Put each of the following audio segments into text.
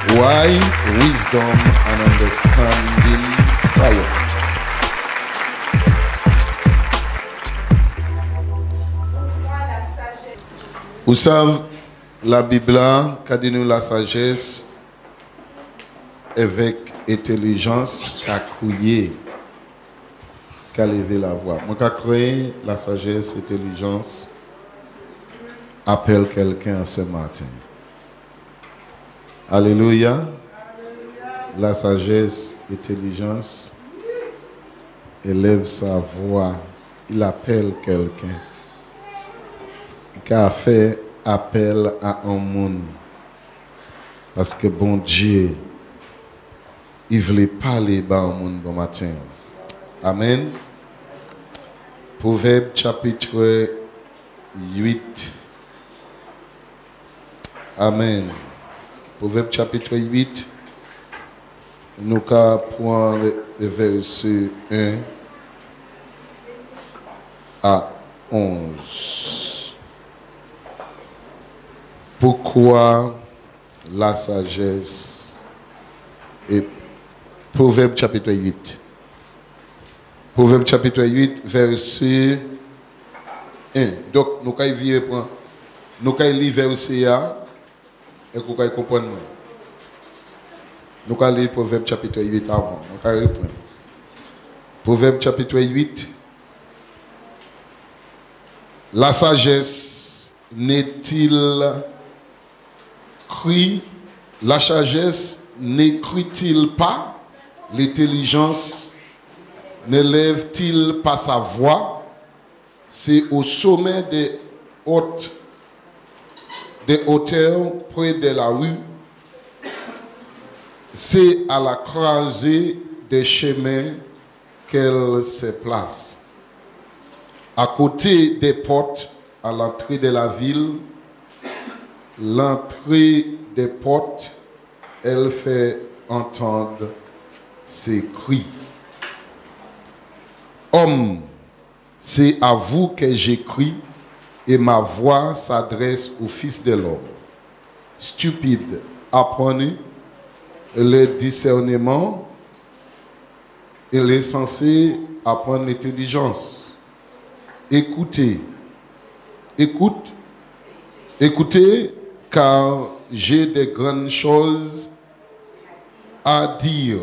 Why wisdom and understanding triumph. Vous savez, la Bible dit nous la sagesse avec intelligence qu'a crié, qu'a levé la voix. Moi, qu'a créé la sagesse, intelligence, appelle quelqu'un ce matin. Alléluia. La sagesse, intelligence, élève sa voix. Il appelle quelqu'un qui a fait appel à un monde. Parce que bon Dieu, il voulait parler à un monde bon matin. Amen. Proverbe chapitre 8. Amen. Proverbe chapitre 8. Nous allons prendre le verset 1 à 11. Pourquoi la sagesse et Proverbe chapitre 8. Proverbe chapitre 8, verset 1. Donc, nous allons lire verset 1 et nous allons comprendre. Nous allons lire Proverbe chapitre 8 avant. Nous allons reprendre. Proverbe chapitre 8. La sagesse n'est-il crie, la sagesse n'écrit-il pas, l'intelligence n'élève-t-il pas sa voix? C'est au sommet des hauteurs près de la rue, c'est à la croisée des chemins qu'elle se place. À côté des portes, à l'entrée de la ville, l'entrée des portes, elle fait entendre ses cris. Homme, c'est à vous que j'écris et ma voix s'adresse au Fils de l'homme. Stupide, apprenez le discernement. Il est censé apprendre l'intelligence. Écoutez, écoutez, car j'ai de grandes choses à dire.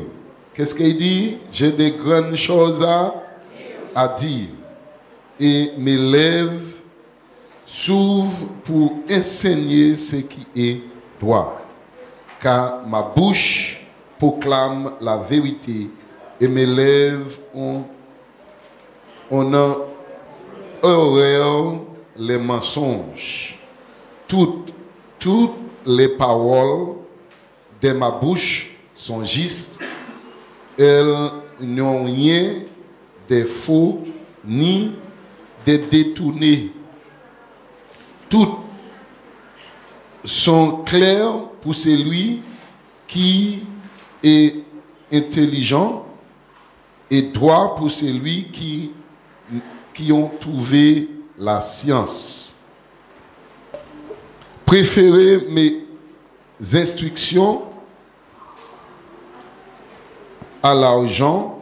Qu'est-ce qu'il dit? J'ai de grandes choses à dire. Et mes lèvres s'ouvrent pour enseigner ce qui est droit. Car ma bouche proclame la vérité et mes lèvres ont horreur les mensonges. Toutes les paroles de ma bouche sont justes. Elles n'ont rien de faux ni de détourné. Toutes sont claires pour celui qui est intelligent et droit pour celui qui ont trouvé la science. Préférez mes instructions à l'argent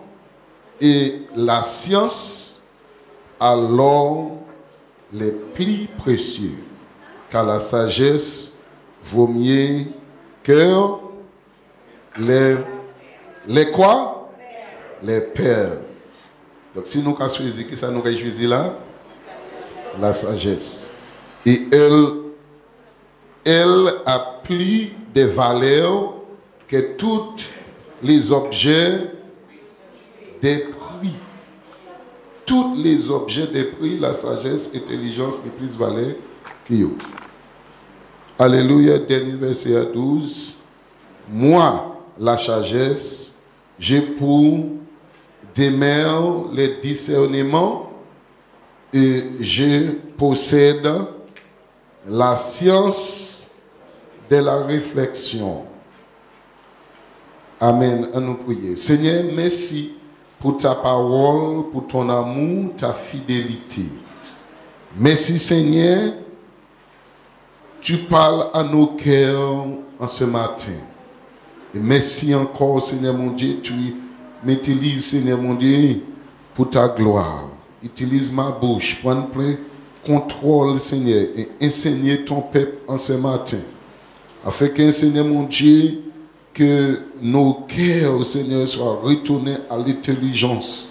et la science à l'or les plus précieux, car la sagesse vaut mieux que les quoi? Les perles. Donc si nous avons choisi, qui ça nous avons choisi là? La sagesse. Et elle a plus de valeur que tous les objets de prix. Tous les objets de prix, la sagesse, l'intelligence, les plus valeur que yo. Alléluia, dernier verset 12. Moi, la sagesse, j'ai pour demeure le discernement et je possède la science de la réflexion. Amen. À nous prier. Seigneur, merci pour ta parole, pour ton amour, ta fidélité. Merci Seigneur, tu parles à nos cœurs en ce matin. Et merci encore, Seigneur mon Dieu, tu m'utilises, Seigneur mon Dieu, pour ta gloire. Utilise ma bouche, prends plein contrôle, Seigneur, et enseigner ton peuple en ce matin. Afin que, Seigneur mon Dieu, que nos cœurs, Seigneur, soient retournés à l'intelligence.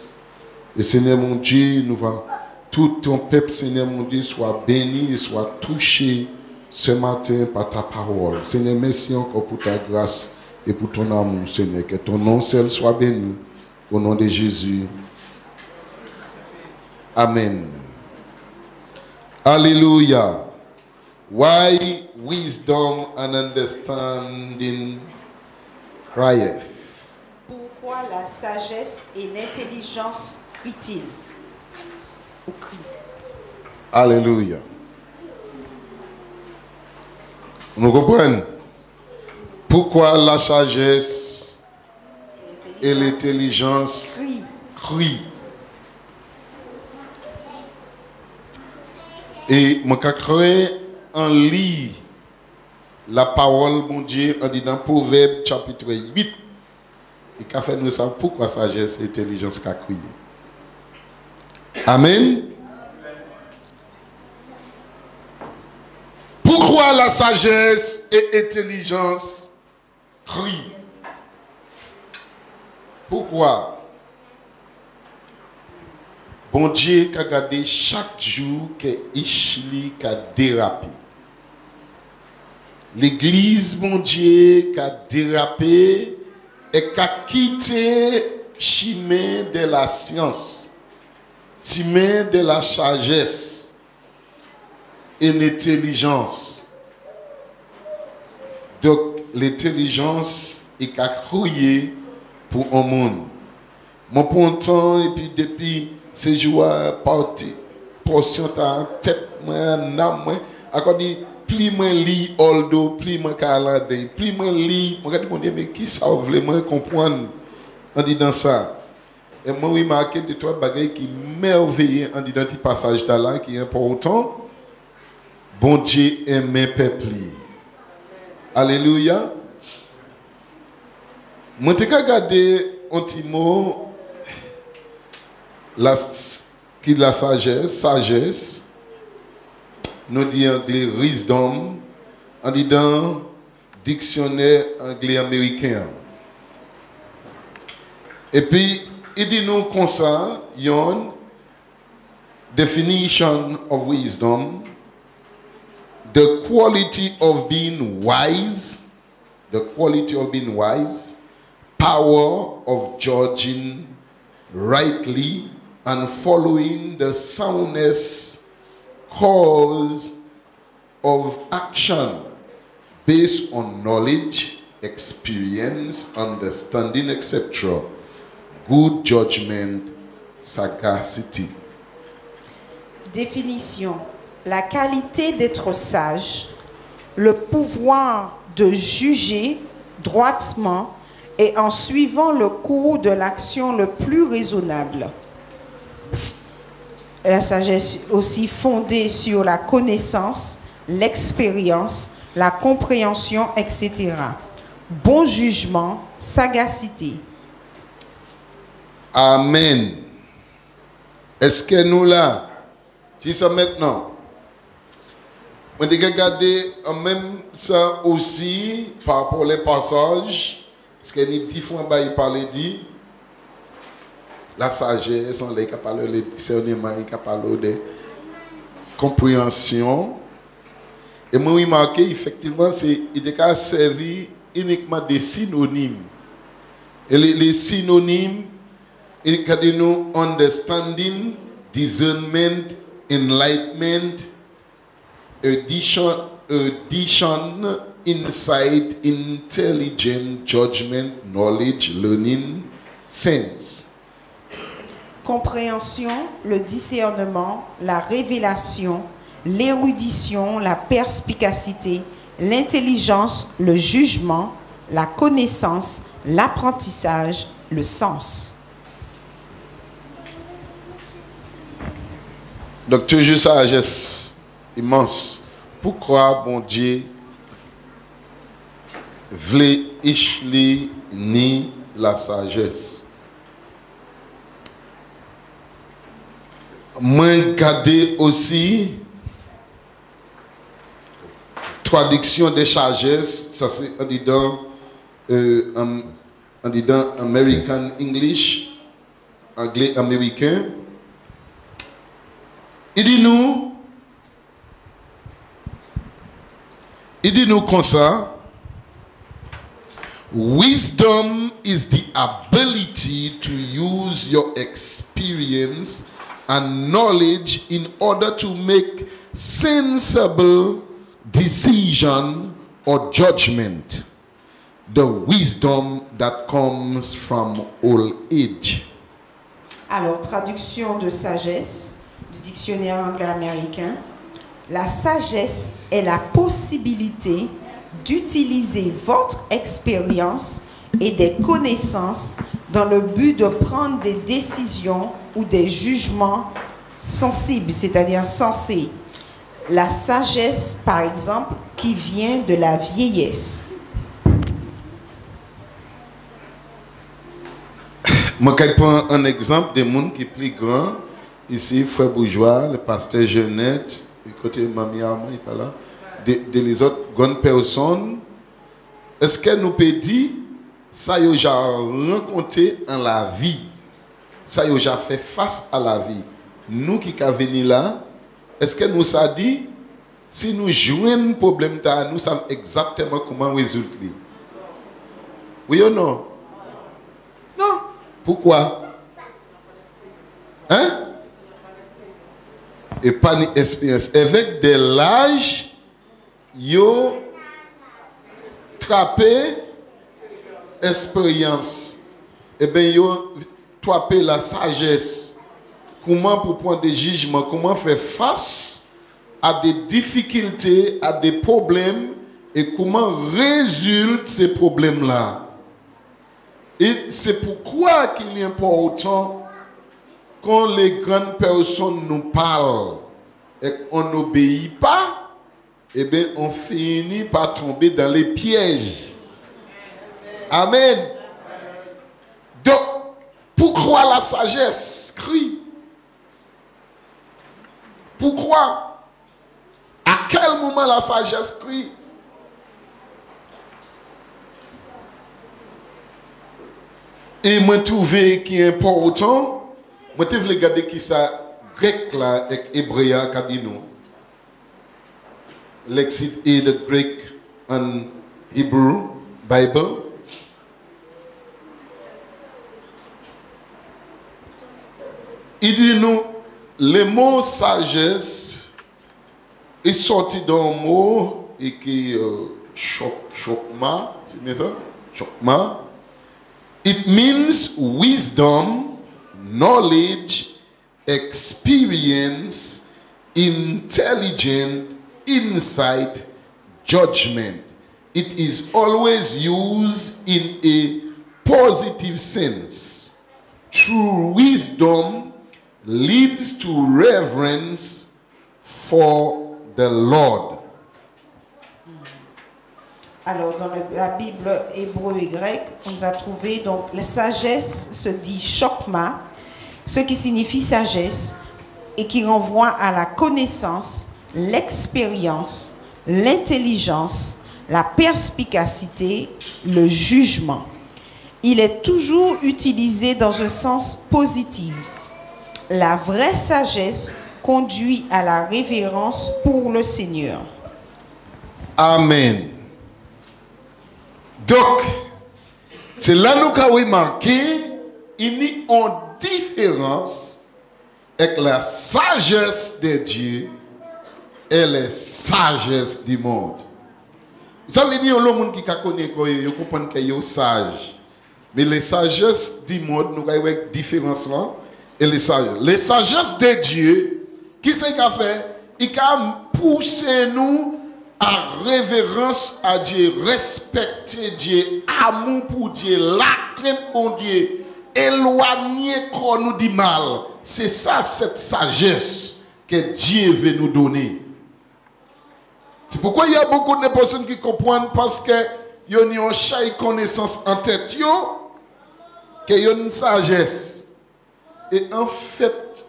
Et Seigneur mon Dieu, tout ton peuple, Seigneur mon Dieu, soit béni et soit touché ce matin par ta parole. Seigneur, merci encore pour ta grâce et pour ton amour, Seigneur. Que ton nom seul soit béni. Au nom de Jésus. Amen. Alléluia. Why wisdom and understanding crieth? Pourquoi la sagesse et l'intelligence crient-ils ou crient? Alléluia. Nous comprenons pourquoi la sagesse et l'intelligence crient. Et je crée en lit la parole, mon Dieu, en disant Proverbe chapitre 8. Et qu'a fait nous savoir pourquoi sagesse et intelligence qu'a crié. Amen. Pourquoi la sagesse et intelligence crient? Pourquoi? Bon Dieu qui a gardé chaque jour que Ishli qui a dérapé. L'église, mon Dieu, qui a dérapé et qui a quitté chemin de la science, chemin de la sagesse et l'intelligence. Donc, l'intelligence est qu'à crier pour un monde. Mon ponton, et puis depuis ces jours parti, portion ta tête, moi, nam, moi, à quoi dit, pli moi li oldo, pli moi calade, pli moi li, moi dit mon Dieu, mais qui ça vraiment comprendre? On dit dans ça. Et moi, oui, marqué de trois bagailles qui merveilleux en disant petit passage là qui est important. Bon Dieu aime peuple. Alléluia. Moi, je regarder un petit mot, la sagesse, nous dit anglais wisdom, en disant dictionnaire anglais américain. Et puis, il dit nous comme ça, yon definition of wisdom, the quality of being wise, power of judging rightly and following the soundness course of action based on knowledge, experience, understanding, etc. Good judgment, sagacity. Définition. La qualité d'être sage, le pouvoir de juger droitement et en suivant le cours de l'action le plus raisonnable. La sagesse aussi fondée sur la connaissance, l'expérience, la compréhension, etc. Bon jugement, sagacité. Amen. Est-ce que nous là, qui ça maintenant? On a regardé en même ça aussi par rapport aux passages, parce qu'il y a 10 fois il parlait dit la sagesse, on a parlé de discernement, on a parlé de compréhension. Et moi, j'ai remarqué effectivement, il a servi uniquement des synonymes. Et les synonymes, il a dit nous understanding, discernment, enlightenment, addition, insight, intelligence, judgment, knowledge, learning, sense. Compréhension, le discernement, la révélation, l'érudition, la perspicacité, l'intelligence, le jugement, la connaissance, l'apprentissage, le sens. Donc toujours sagesse immense. Pourquoi bon Dieu vle ishli ni la sagesse. Moi garder aussi traduction des sagesse, ça c'est on dit dans American English, anglais américain. Il dit nous comme ça. Wisdom is the ability to use your experience and knowledge in order to make sensible decision or judgment. The wisdom that comes from old age. Alors, traduction de sagesse du dictionnaire anglais-américain. La sagesse est la possibilité d'utiliser votre expérience et des connaissances dans le but de prendre des décisions ou des jugements sensibles, c'est-à-dire sensés. La sagesse, par exemple, qui vient de la vieillesse. Moi, je prends un exemple de monde qui est plus grand. Ici, Frère Bourgeois, le pasteur Jeannette, côté Mamie Armand, il est là. De les autres grandes personnes. Est-ce que nous peut dire ça y a déjà rencontré en la vie? Ça y a déjà fait face à la vie. Nous qui sommes venus là, est-ce que nous ça dit si nous jouons un problème, nous savons exactement comment résoudre? Oui ou non? Non. Pourquoi? Hein? Et pas ni expérience. Avec de l'âge, yo trappé expérience. Et bien, yo trappé la sagesse. Comment pour prendre des jugements, comment faire face à des difficultés, à des problèmes et comment résoudre ces problèmes-là. Et c'est pourquoi qu'il est important quand les grandes personnes nous parlent et qu'on n'obéit pas, eh bien, on finit par tomber dans les pièges. Amen. Donc, pourquoi la sagesse crie? Pourquoi? À quel moment la sagesse crie? Et moi, trouvé qui est important, moi, je veux regarder qui ça grec là avec hébreu qu'a dit nous. Lexit et the Greek and Hebrew Bible. Il dit nous, le mot sagesse est sorti d'un mot et qui chokma, c'est bien ça? Chokma. It means wisdom, knowledge, experience, intelligent, insight, judgment. It is always used in a positive sense. True wisdom leads to reverence for the Lord. Alors, dans la Bible hébreu et grec, on nous a trouvé, donc, la sagesse se dit chokma, ce qui signifie sagesse et qui renvoie à la connaissance, l'expérience, l'intelligence, la perspicacité, le jugement. Il est toujours utilisé dans un sens positif. La vraie sagesse conduit à la révérence pour le Seigneur. Amen. Donc, c'est là nous avons remarqué il y a une différence avec la sagesse de Dieu et la sagesse du monde. Vous savez, il y a des gens qui connaissent, ils comprennent qu'ils sont sages. Mais les sagesses du monde, nous avons une différence là. Et les sagesses de Dieu, qui c'est qu'a fait? Il a poussé nous à révérence à Dieu, respecter Dieu, amour pour Dieu, la crainte pour Dieu, éloigner qu'on nous dit mal. C'est ça, cette sagesse que Dieu veut nous donner. C'est pourquoi il y a beaucoup de personnes qui comprennent parce que yo ni on chay connaissance en tête yo que yo une sagesse. Et en fait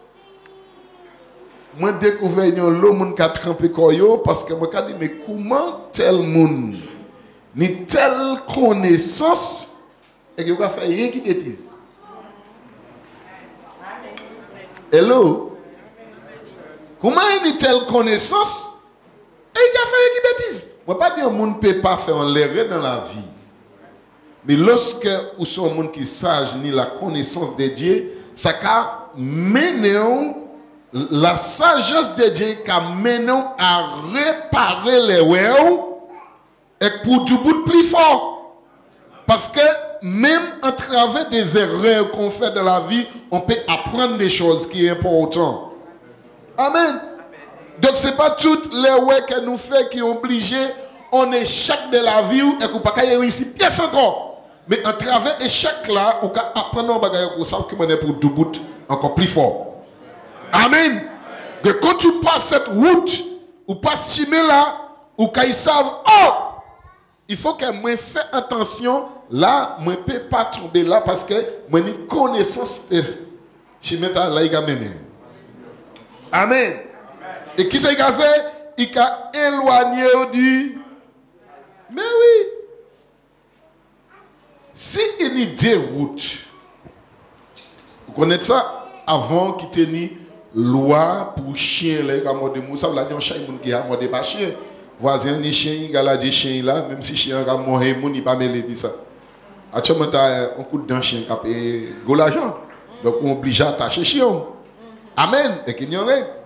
moi découvert yon l'eau moun ka trempé koyo parce que moi ka dit mais comment tel moun ni telle connaissance et que vous faire rien qui bêtise. Hello. Comment ni telle connaissance et il a fait rien qui bêtise. Moi pas dire moun peut pas faire l'erreur dans la vie. Mais lorsque ou sont monde qui sage ni la connaissance de Dieu, ça ka mené la sagesse de Dieu qui mené à réparer les wèw et pour du bout plus fort. Parce que même à travers des erreurs qu'on fait dans la vie, on peut apprendre des choses qui sont importantes. Amen. Donc ce n'est pas toutes les erreurs que nous faisons qui sont obligées, on échec de la vie et qu'on ne peut pas réussir pièce encore. Mais à travers l'échec là, on peut apprendre des choses qu'on savent que on est pour du bout encore plus fort. Amen. Que quand tu passes cette route, ou passes ce chemin là, ou qu'ils savent, oh, il faut que moi fasse attention, là, moi ne peux pas tomber là parce que moi j'ai une connaissance de chemin là, il a mené. Amen. Et qui c'est qu'il a fait? Il a éloigné du. Mais oui. Si il y a des routes, vous connaissez ça avant qu'il tenait loi pour chien là, comme de Moussa, là, on chien qui a mordé pas chien. Voisin ni chien, il a des chiens là, même si chien a mordé, il pas mêlé ça. Actuellement, on coûte d'un chien qui a payé gros l'argent. Donc on oblige à attacher chien. Amen. Et qu'il y aurait.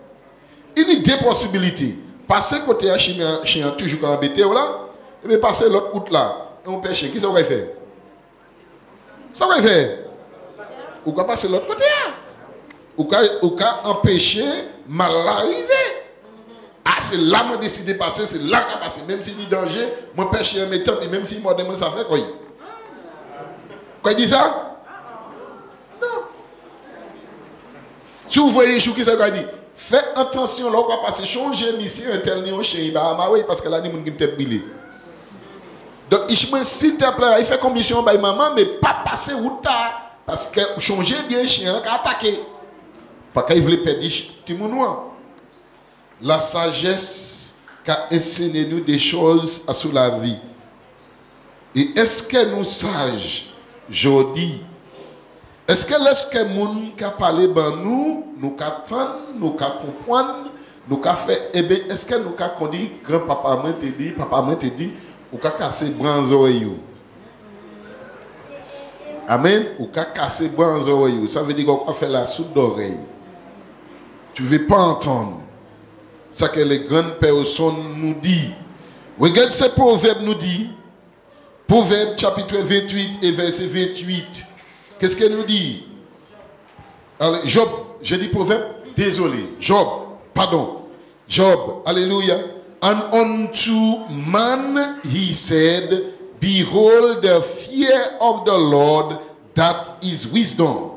Il y a deux possibilités. Passer côté un chien toujours embêté là, et bien passer l'autre route là, et on pêche. Qui ça va faire? Ça va faire. Ou quoi passer l'autre côté là? Ou qu'à empêcher mal arriver. Ah, c'est là que je décide de passer, c'est là que je passe. Même s'il y a danger, moi pêche un méthode, et même s'il m'a demandé ça fait quoi? Quoi il dit ça? Non. Si vous voyez qui ça dit, faites attention là, on va passer, changer ici un tel nion chez Iba, parce que là, il y a une tête bilée. Donc, s'il te plaît, il fait commission by maman, mais pas passer route parce que changer bien chien, qu'à attaquer. Parce qu'il voulait perdre tout le monde. La sagesse qui a enseigné nous des choses sur la vie. Et est-ce que nous sages, aujourd'hui, est-ce que lorsque les gens qui parlé de nous, nous attendons, nous comprendre, nous fait, eh bien, est-ce que nous avons dit, grand-papa m'a dit, papa m'a dit, ou qu'a cassé bras oreilles. Amen. Ou qu'a cassé bras oreilles. Ça veut dire qu'on va faire la soupe d'oreille. Tu ne veux pas entendre. Ça que les grandes personnes nous disent. Regarde ce proverbe nous dit. Proverbe chapitre 28 et verset 28. Qu'est-ce qu'elle nous dit? Alors, Job, j'ai dit proverbe, désolé. Job, pardon. Job, alléluia. And unto man he said, behold, the fear of the Lord, that is wisdom.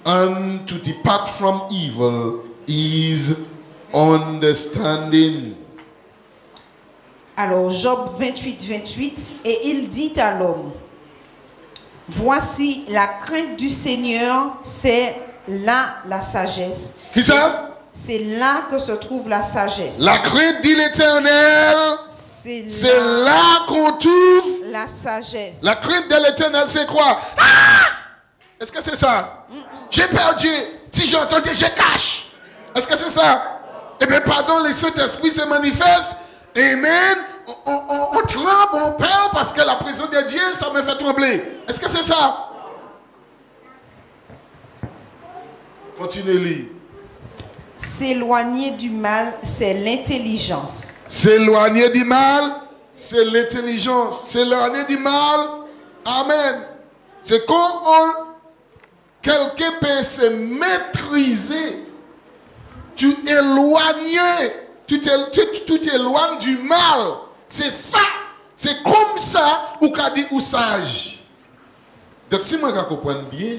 And to depart from evil is understanding. Alors, Job 28, 28, et il dit à l'homme, voici la crainte du Seigneur, c'est là la sagesse. Qui ça? C'est là que se trouve la sagesse. La crainte de l'Éternel, c'est là qu'on trouve la sagesse. La crainte de l'Éternel, c'est quoi? Ah! Est-ce que c'est ça? J'ai perdu. Si j'entends Dieu, je cache. Est-ce que c'est ça? Eh bien, pardon, le Saint-Esprit se manifeste. Amen. On tremble, on perd parce que la présence de Dieu, ça me fait trembler. Est-ce que c'est ça? Continuez, lire. S'éloigner du mal, c'est l'intelligence. S'éloigner du mal, c'est l'intelligence. S'éloigner du mal, amen. C'est quand quelqu'un peut se maîtriser, tu t'éloignes du mal. C'est ça. C'est comme ça ou qu'a dit ou sage. Donc si moi je comprends bien,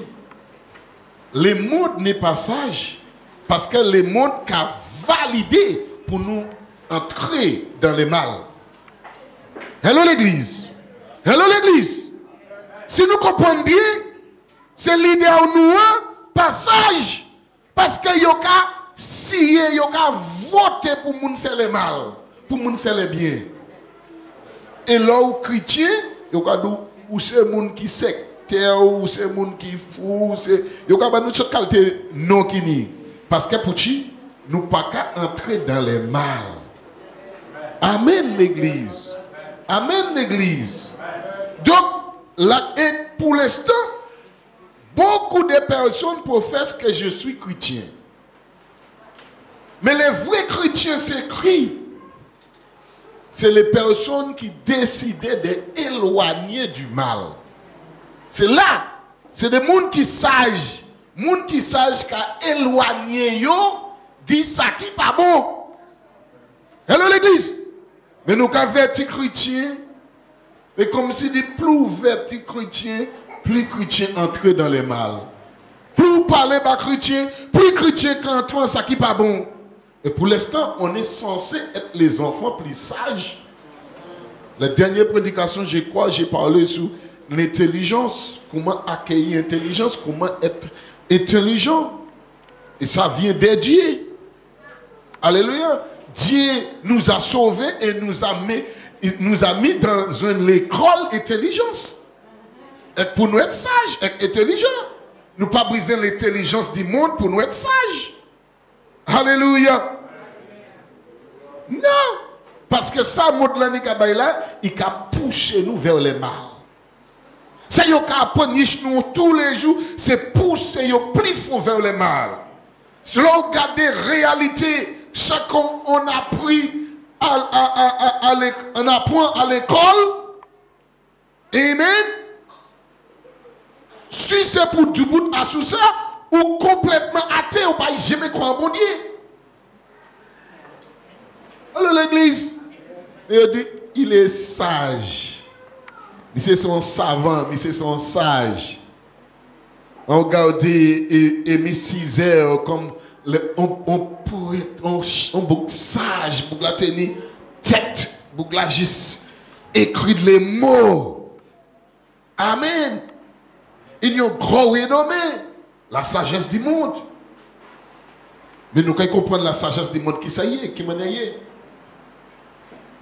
le monde n'est pas sage. Parce que le monde a validé pour nous entrer dans le mal. Hello l'église. Hello l'église. Si nous comprenons bien, c'est l'idée où nous passage. Parce que yo ka scier, yo ka voter pour moun faire le mal, pour moun faire le bien. Et là où chrétien, yo ka dou ou c'est moun qui sectaire ou c'est moun qui fou, c'est yo ka ba nous ce qualité non qui ni. Parce que pour qui nous pas qu'à entrer dans les mal. Amen l'église. Amen l'église. Donc là, et pour l'instant, beaucoup de personnes professent que je suis chrétien. Mais les vrais chrétiens s'écrivent. C'est les personnes qui décidaient d'éloigner du mal. C'est là. C'est des gens qui sages. Des gens qui sages qu'à éloigner yo, dit ça qui pas bon. Hello l'église. Mais nous avons vertu chrétien. Et comme si dit plus vertu chrétien, plus chrétien entre dans le mal. Plus parler par chrétien, plus chrétien quand toi ça qui pas bon. Et pour l'instant, on est censé être les enfants plus sages. La dernière prédication, je crois, j'ai parlé sur l'intelligence. Comment accueillir l'intelligence, comment être intelligent. Et ça vient de Dieu. Alléluia. Dieu nous a sauvés et nous a mis dans une école intelligence. Et pour nous être sages, être intelligents. Nous ne pas briser l'intelligence du monde pour nous être sages. Alléluia. Non. Parce que ça, il a poussé nous vers le mal. Ça, il a apprendre nous tous les jours, c'est pousser nous plus fort vers le mal. Si l'on regarde la réalité, ce qu'on a appris on apprend à l'école, amen. Si c'est pour du bout à sous ça, ou complètement athée, ou pas jamais croire en mon Dieu. Alors l'église, il est sage. Il c'est son savant, il c'est son sage. On regarde et 6 heures comme on pourrait on boucle sage, pour la tenir tête, pour la juste écrire les mots. Amen. Il y a un grand renommé, la sagesse du monde. Mais nous devons comprendre la sagesse du monde qui ça y est, qui m'en est.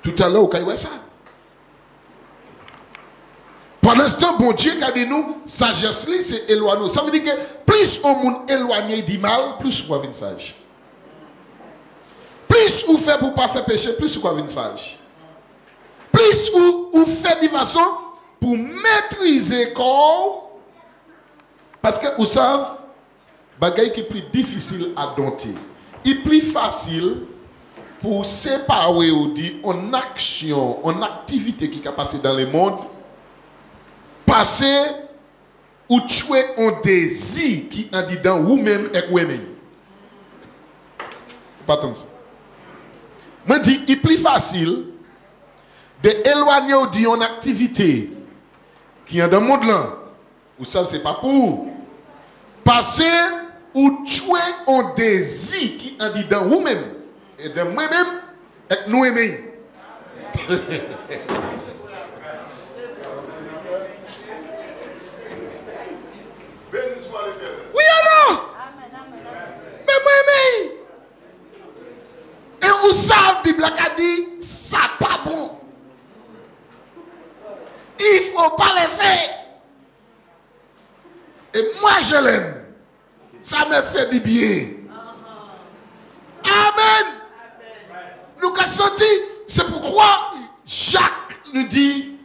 Tout à l'heure, vous voyez ça. Pour l'instant, bon Dieu a dit nous, sagesse, c'est éloigner. Ça veut dire que plus on monde éloigné du mal, plus on va sage. Plus on fait pour ne pas faire péché, plus on va sage. Plus on fait de façon pour maîtriser le corps. Parce que vous savez, bagaille qui est plus difficile à dompter. Il est plus facile pour séparer ou dire en action, en activité qui est passée dans le monde, passer ou tuer un désir qui est dit dans vous-même et vous-même. Pas attention. Je dis, il est plus facile d'éloigner ou dire en activité qui est dans le monde là. Vous savez, ce n'est pas pour passer ou tuer un désir qui est dit dans vous-même et de moi-même et nous aimer. Oui ou non? Mais moi-même. Et vous savez, la Bible a dit, ça pas bon. Il ne faut pas le faire. Et moi je l'aime. Ça me fait du bien. Amen. Nous avons senti, c'est pourquoi Jacques nous dit,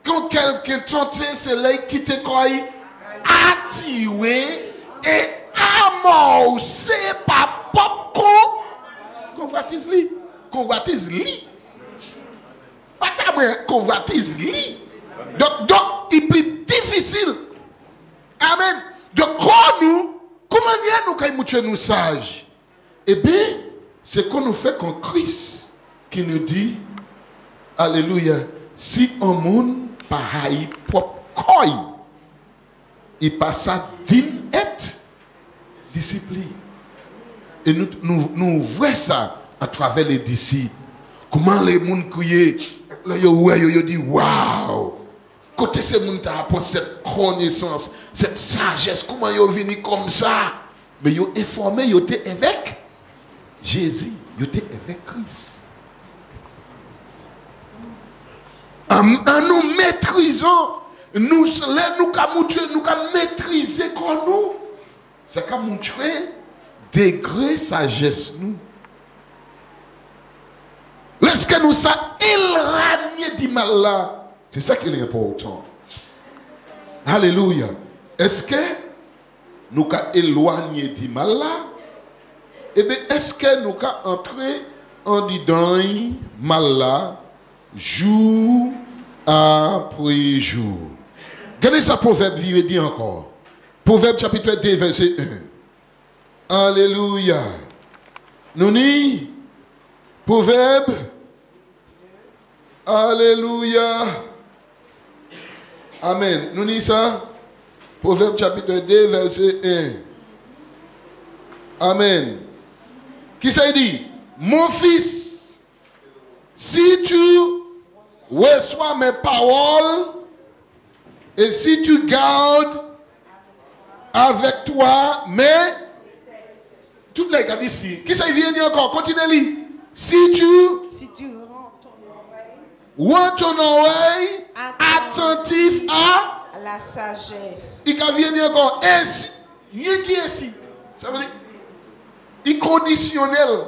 quand quelqu'un tente, c'est là qui te croit, attiré et amorcé par pop convoitise-li. Convoitise-li. Pas convoitise-li. Donc, il est plus difficile. Amen. Donc, comment nous sages? Eh bien, c'est qu'on nous fait comme Christ qui nous dit, alléluia, si un monde pareil propre, il passe à d'une être discipline. Et nous voyons ça à travers les disciples. Comment les gens crient, ils disent waouh. Côté ces gens qui apportent cette connaissance, cette sagesse, comment ils sont venus comme ça? Mais ils ont informé, ils étaient avec Jésus, ils étaient avec Christ. En nous maîtrisant, nous maîtriser comme nous, c'est qu'à montrer degré sagesse nous. Lorsque nous sommes éloignés du mal là, c'est ça qui est important. Alléluia. Est-ce que nous sommes éloignés du mal là? Eh bien, est-ce que nous sommes entrés en dedans mal là, jour après jour? Regardez ça, Proverbe, il dit encore. Proverbe chapitre 2, verset 1. Alléluia. Nous dit, Proverbe, alléluia. Amen. Nous dit ça. Proverbe chapitre 2, verset 1. Amen. Qui ça dit? Mon fils, si tu reçois mes paroles et si tu gardes avec toi, mais toutes les gars ici, qui ça vient dire encore? Continuez-le. Si tu rends ton oreille attentif à la sagesse. Il vient dire encore. Et si, il est ici. Ça veut dire, il est conditionnel.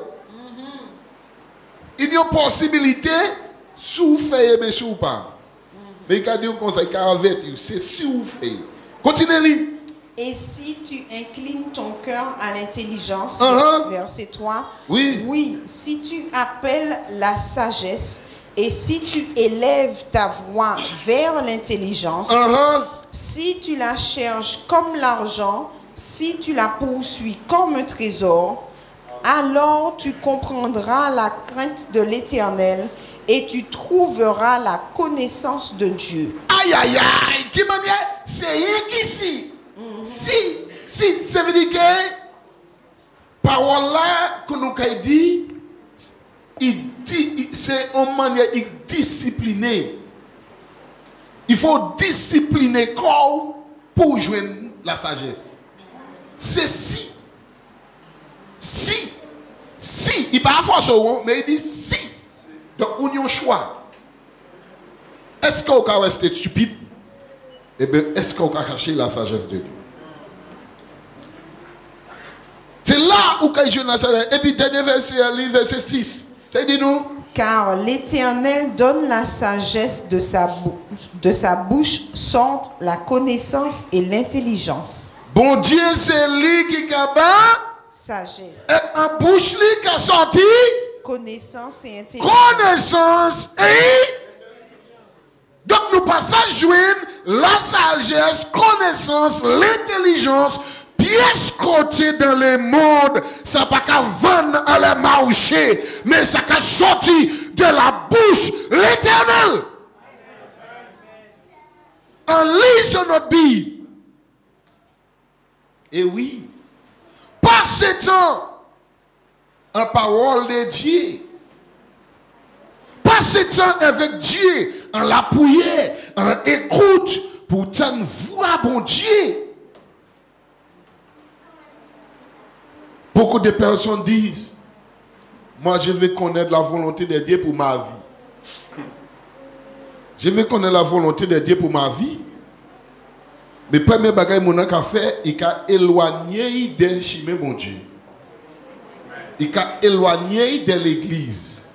Il y a une possibilité, sous fait, mais sous pas. Mais il a dit comme ça, il a averti, c'est sous fait. Continuez-le. Et si tu inclines ton cœur à l'intelligence, verset 3, oui, si tu appelles la sagesse et si tu élèves ta voix vers l'intelligence, si tu la cherches comme l'argent, si tu la poursuis comme un trésor, alors tu comprendras la crainte de l'Éternel et tu trouveras la connaissance de Dieu. Aïe, aïe, aïe, qui manière, c'est rien qu'ici. Si, ça veut dire que parole là que nous avons dit, c'est une manière disciplinée. Il faut discipliner le corps pour joindre la sagesse. C'est si, il n'est pas à force, mais il dit si. Donc, on a un choix. Est-ce qu'on va rester stupide? Eh bien, est-ce qu'on va cacher la sagesse de Dieu? C'est là où quand je Nazareth. Et puis, dernier verset, verset 6. C'est dit nous. Car l'Éternel donne la sagesse de sa bouche sortent la connaissance et l'intelligence. Bon Dieu, c'est lui qui a sagesse. Et en bouche lui qui a sorti connaissance et intelligence. Connaissance et donc nous passons à joindre la sagesse, connaissance, l'intelligence. Pièce côté dans le monde, ça pas qu'à vendre à la marché, mais ça qu'à sortir de la bouche l'Éternel. En lisant notre Bible. Et oui, passez temps en parole de Dieu. Passez temps avec Dieu, en la prière, en écoute, pour t'en voir bon Dieu. Beaucoup de personnes disent, moi je veux connaître la volonté de Dieu pour ma vie. Je veux connaître la volonté de Dieu pour ma vie. Mais le premier bagage que mon fait, il a éloigné de chimé mon Dieu. Il a éloigné de l'église.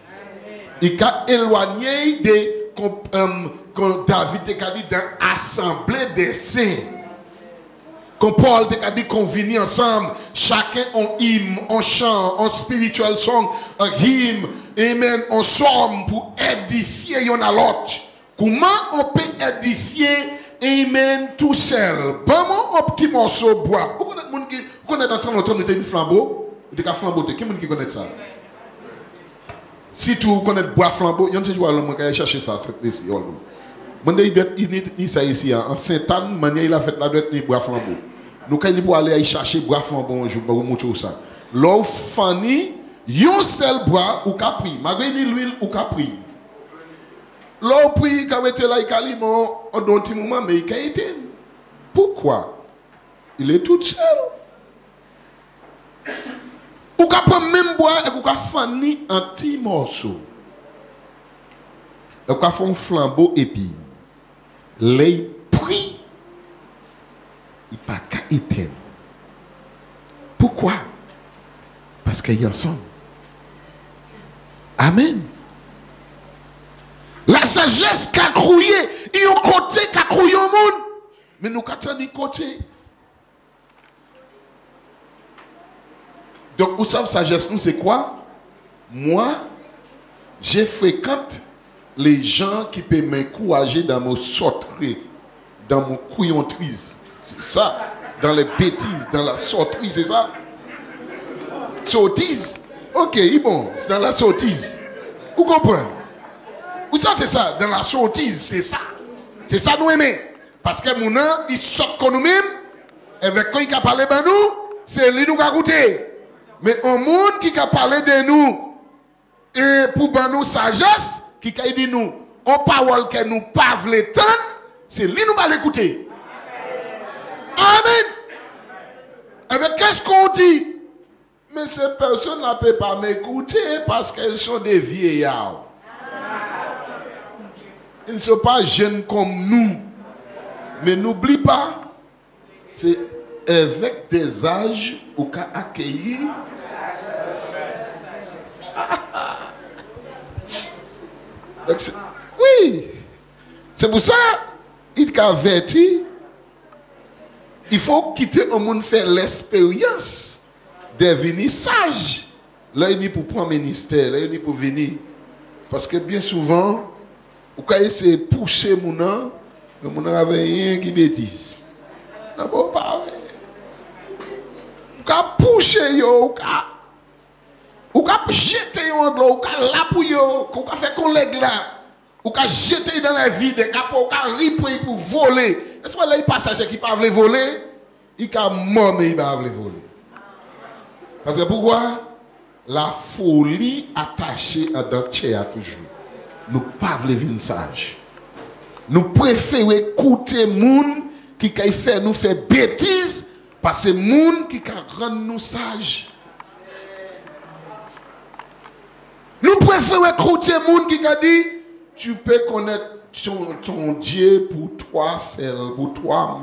Il a éloigné de comme David a dit dans l'assemblée des saints. Comme Paul a dit qu'on venait ensemble, chacun en hymne, en chant, en spiritual song, en hymne, amen, en somme pour édifier y'en a l'autre. Comment on peut édifier, amen, tout seul? Comment un petit morceau de bois? Vous connaissez dans ton temps, nous avons un flambeau? Vous avez un flambeau? Qui connaît ça? Si tu connais bois flambeau, il y a un petit joueur qui a cherché ça, cette ici. Il ça ici, en Saint-Anne, il a fait la droite de bois flambeau. Nous, quand il pour aller chercher bois flambeau, je vais vous montrer ça. L'eau fanny, yon seul bois ou capri, malgré l'huile ou capri. L'on prie quand était là, il a dit, on donne un moment, mais il a été. Pourquoi? Il est tout seul. Ou qu'à prendre même bois et qu'à faire un petit morceau. Et qu'à faire un flambeau et puis les prix, il n'y a pas qu'à éteindre. Pourquoi? Parce qu'ils sont ensemble. Amen. La sagesse qu'a crouillé, il y a un côté qu'a crouillé au monde. Mais nous avons dit côté. Donc, vous savez, sagesse, nous, c'est quoi? Moi, je fréquente les gens qui peuvent m'encourager dans mon sauterie, dans mon couillontrise. C'est ça, dans les bêtises, dans la sauterie, c'est ça? Sottise. Ok, bon, c'est dans la sottise. Vous comprenez? Vous savez, c'est ça, dans la sottise, c'est ça. C'est ça nous aimons. Parce que mon nom, il sort comme nous-mêmes, avec quoi il a parlé de nous, c'est lui nous qui a goûté. Mais un monde qui a parlé de nous, et pour nous sagesse, qui a dit nous, en parole que nous pas voulons tendre, c'est lui nous va l'écouter. Amen. Avec qu'est-ce qu'on dit? Mais ces personnes ne peuvent pas m'écouter parce qu'elles sont des vieillards. Ils ne sont pas jeunes comme nous. Mais n'oublie pas, c'est avec des âges où qu'a accueilli. Oui, c'est pour ça il a averti. Il faut quitter un monde faire l'expérience de devenir sage. Là, il est pour prendre un ministère, là, il est pour venir. Parce que bien souvent, vous pouvez essayer de pousser mon nom, mais mon nom avait rien qui bêtise. Non, bon, pas vrai. Vous pouvez pousser, vous pouvez jeter en l'eau, vous pouvez l'appuyer, vous pouvez faire collègue là. Vous pouvez jeter dans la vie des capots, vous pouvez ripper pour voler. Est-ce que là, il passager qui ne peut pas voler, il peut mort, mais il ne peut pas voler. Parce que pourquoi? La folie attachée à notre chair toujours. Nous ne pouvons pas vivre sage. Nous préférons écouter les gens qui fait nous faire bêtises parce que les gens qui rendent nous sages. Nous préférons écouter les gens qui dit tu peux connaître ton Dieu pour toi seul, pour toi.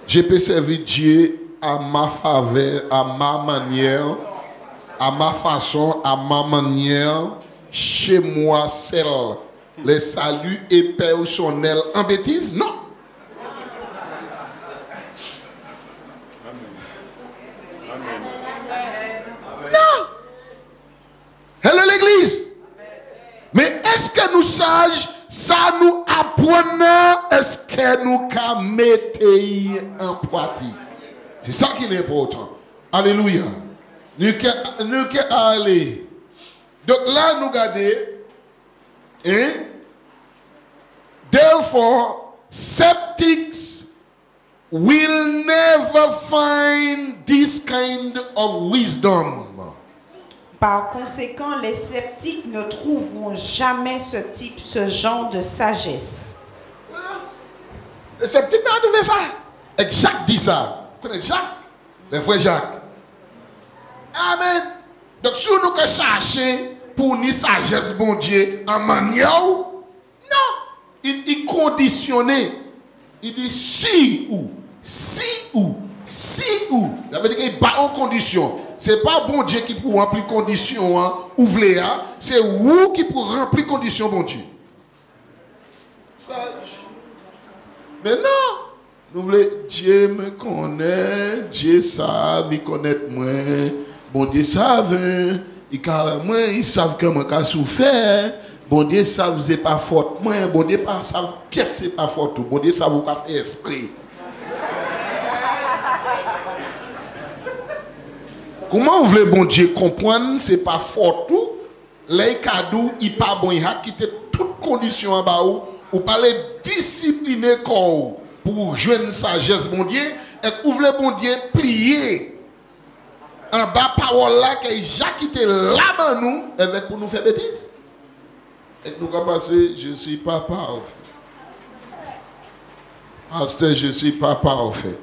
Je peux servir Dieu à ma faveur, à ma manière, à ma façon, à ma manière, chez moi seul. Les saluts et personnels en bêtise? Non. Non. Hello l'église. Mais est-ce que nous sages, ça nous apprenons, est-ce que nous mettons en pratique? C'est ça qui est important. Alléluia. Nous que aller. Donc là, nous regardons. Hein? Therefore, skeptics will never find this kind of wisdom. Par conséquent, les sceptiques ne trouveront jamais ce genre de sagesse. Les sceptiques n'ont pas trouvé ça. Et Jacques dit ça. Vous connaissez Jacques? Le frère Jacques. Amen. Donc, si nous cherchons pour ni sagesse, bon Dieu, en manière, non. Il dit conditionné. Il dit si ou. Ça veut dire qu'il bat en condition. Ce n'est pas bon Dieu qui peut remplir condition, hein, ouvrez, hein. C'est vous qui peut remplir condition, bon Dieu. Sage. Mais non. Nous voulons, Dieu me connaît, Dieu savent, il connaît moi. Bon Dieu savent, ils savent que moi j'ai souffert. Bon Dieu savent, c'est pas faute moi. Bon Dieu pas savent, qu'est-ce que c'est pas faute. Bon Dieu savent, vous avez fait esprit. Comment vous voulez bon Dieu comprendre, c'est pas fort tout. Les cadeaux, il pas bon, il a quitté toutes conditions en bas ou pas les discipliner corps pour jouer sagesse bon Dieu et vous voulez bon Dieu plier en bas parole là que j'ai quitté là-bas nous avec pour nous faire bêtises. Et nous avons passé, je ne suis pas parfait. Pasteur, je ne suis pas parfait.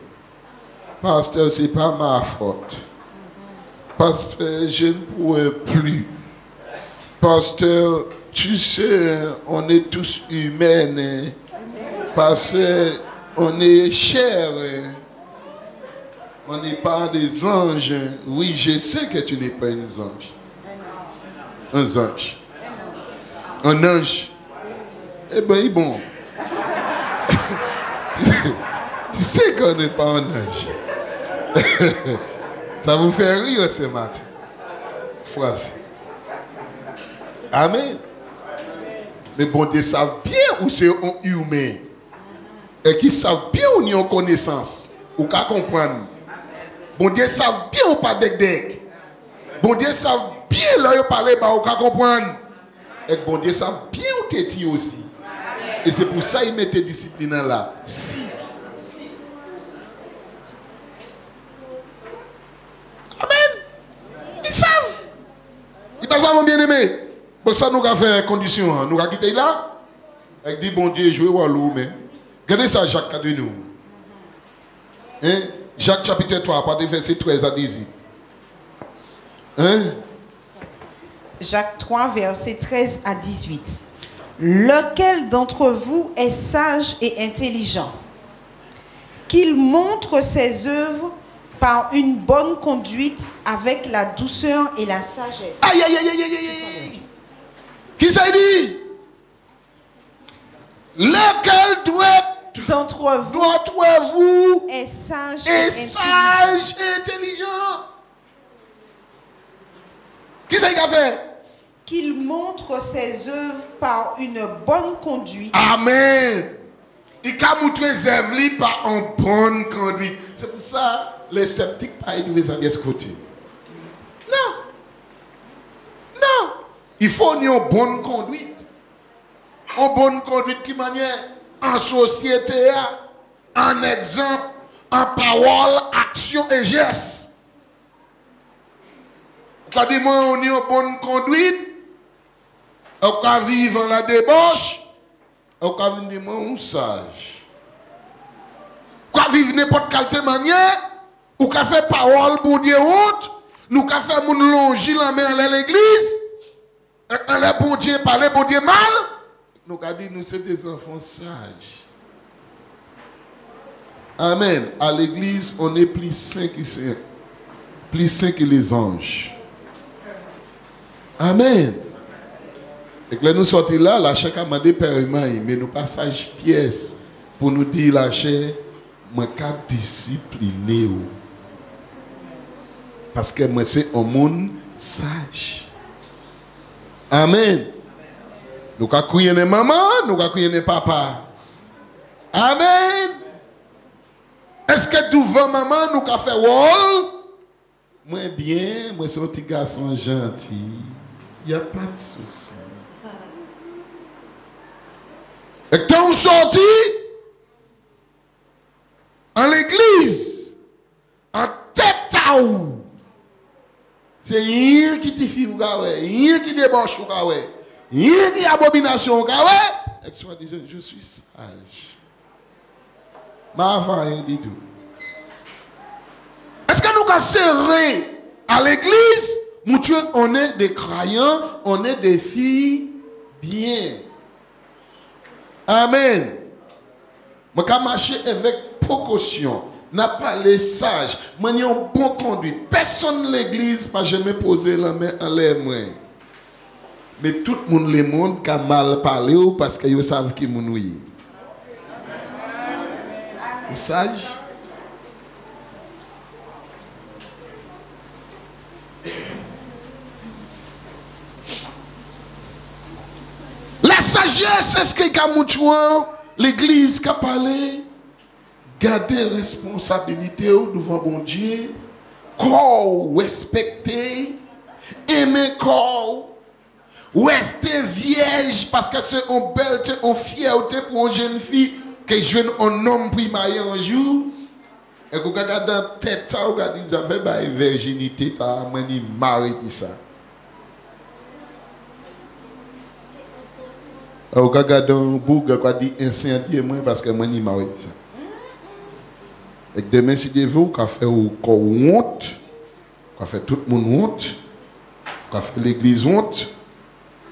Pasteur, ce n'est pas ma faute. Pasteur, je ne pourrais plus. Pasteur, tu sais, on est tous humains. Pasteur, on est chair. On n'est pas des anges. Oui, je sais que tu n'es pas un ange. Un ange. Un ange. Eh bien, bon. Tu sais qu'on n'est pas un ange. Ça vous fait rire ce matin. Voici. Amen. Mais bon Dieu savent bien où c'est un humain. Et qui savent bien où ils ont connaissance. Ou qu'à comprendre. Bon Dieu savent bien ou pas d'ec. Bon Dieu savent bien là où parler ou qu'à comprendre. Et bon Dieu savent bien où t'es aussi. Et c'est pour ça qu'il mettait discipline là. Si. Amen. Ils savent. Ils savent bien aimé. Pour ça, nous avons fait une condition. Nous avons quitté là. Et dit bon Dieu, jouez Wallou. Mais regardez ça, Jacques 4 de nous. Hein? Jacques chapitre 3, pas de verset 13 à 18. Hein? Jacques 3, verset 13 à 18. Lequel d'entre vous est sage et intelligent? Qu'il montre ses œuvres par une bonne conduite avec la douceur et la sagesse. Aïe, aïe, aïe, aïe, aïe, aïe. Qui ça dit? Lequel d'entre vous est sage et intelligent? Qui ça a fait? Qu'il montre ses œuvres par une bonne conduite. Amen. Il a montré ses œuvres par une bonne conduite. C'est pour ça les sceptiques pas arriver à ce côté. Non. Non. Il faut une bonne conduite. Une bonne conduite qui manière en société, en exemple, en parole, action et geste. Quand on a une bonne conduite, on peut vivre en la débauche, on peut vivre un sage. On peut vivre n'importe quelle manière, on peut faire parole pour Dieu haute, nous pouvons faire mon longer la main à l'église, on les bon Dieu parler bon Dieu mal, nous avons dit nous sommes des enfants sages. Amen. À l'église, on est plus saints que les anges. Amen. Et que là, nous sortons là, la chèque a demandé paiement, mais nous passage pièce pour nous dire la chèque, moi, qu'à discipliner. Parce que moi, c'est un monde sage. Amen. Nous avons crié les mamans, nous avons crié les papas. Amen. Est-ce que devant maman, nous avons fait wall? Moi, bien, moi, c'est un petit garçon gentil. Il n'y a pas de souci. Et quand on sortit en l'église, en tête à où, c'est rien qui te fait, rien qui débauche, rien qui abomination. Excuse-moi, je suis sage. Ma rien du tout. Est-ce que nous avons serré à l'église? On est des croyants, on est des filles bien. Amen. Je vais marcher avec précaution. N'a pas les sages. Je suis en bon conduite. Personne de l'église n'a jamais posé la main en l'air. Mais tout le monde, le monde, a mal parlé parce qu'ils savent qui nous est. Sage. La sagesse, c'est ce que l'église qui a parlé. Garder responsabilité devant bon Dieu. Corps respecter. Aimer corps. Rester vierge parce que c'est une belle, une fierté pour une jeune fille que je veux un homme primaire un jour. Et vous regardez dans la tête, vous regardez, vous avez une virginité par un mari qui ça. Au regard d'un bourg, quoi dit incendier moi parce que moi ni marre ça. Et demain si Dieu veut, qu'on fait honte, qu'on fait tout le monde honte, qu'on fait l'église honte,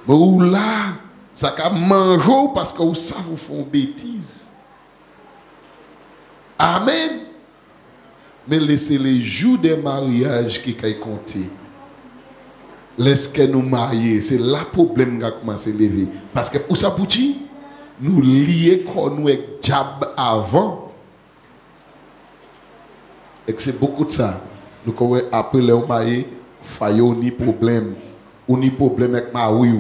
mais ou là, ça qu'a mangé parce que ça vous font bêtise. Amen. Mais laissez les jours des mariages qui ont compté. Laissez nous marier. C'est là le problème qui a commencé à lever. Parce que pour ça, nous lions comme nous avec diable avant. Et c'est beaucoup de ça. Nous avons après le marié, faillot ni problème. Ou ni problème avec mari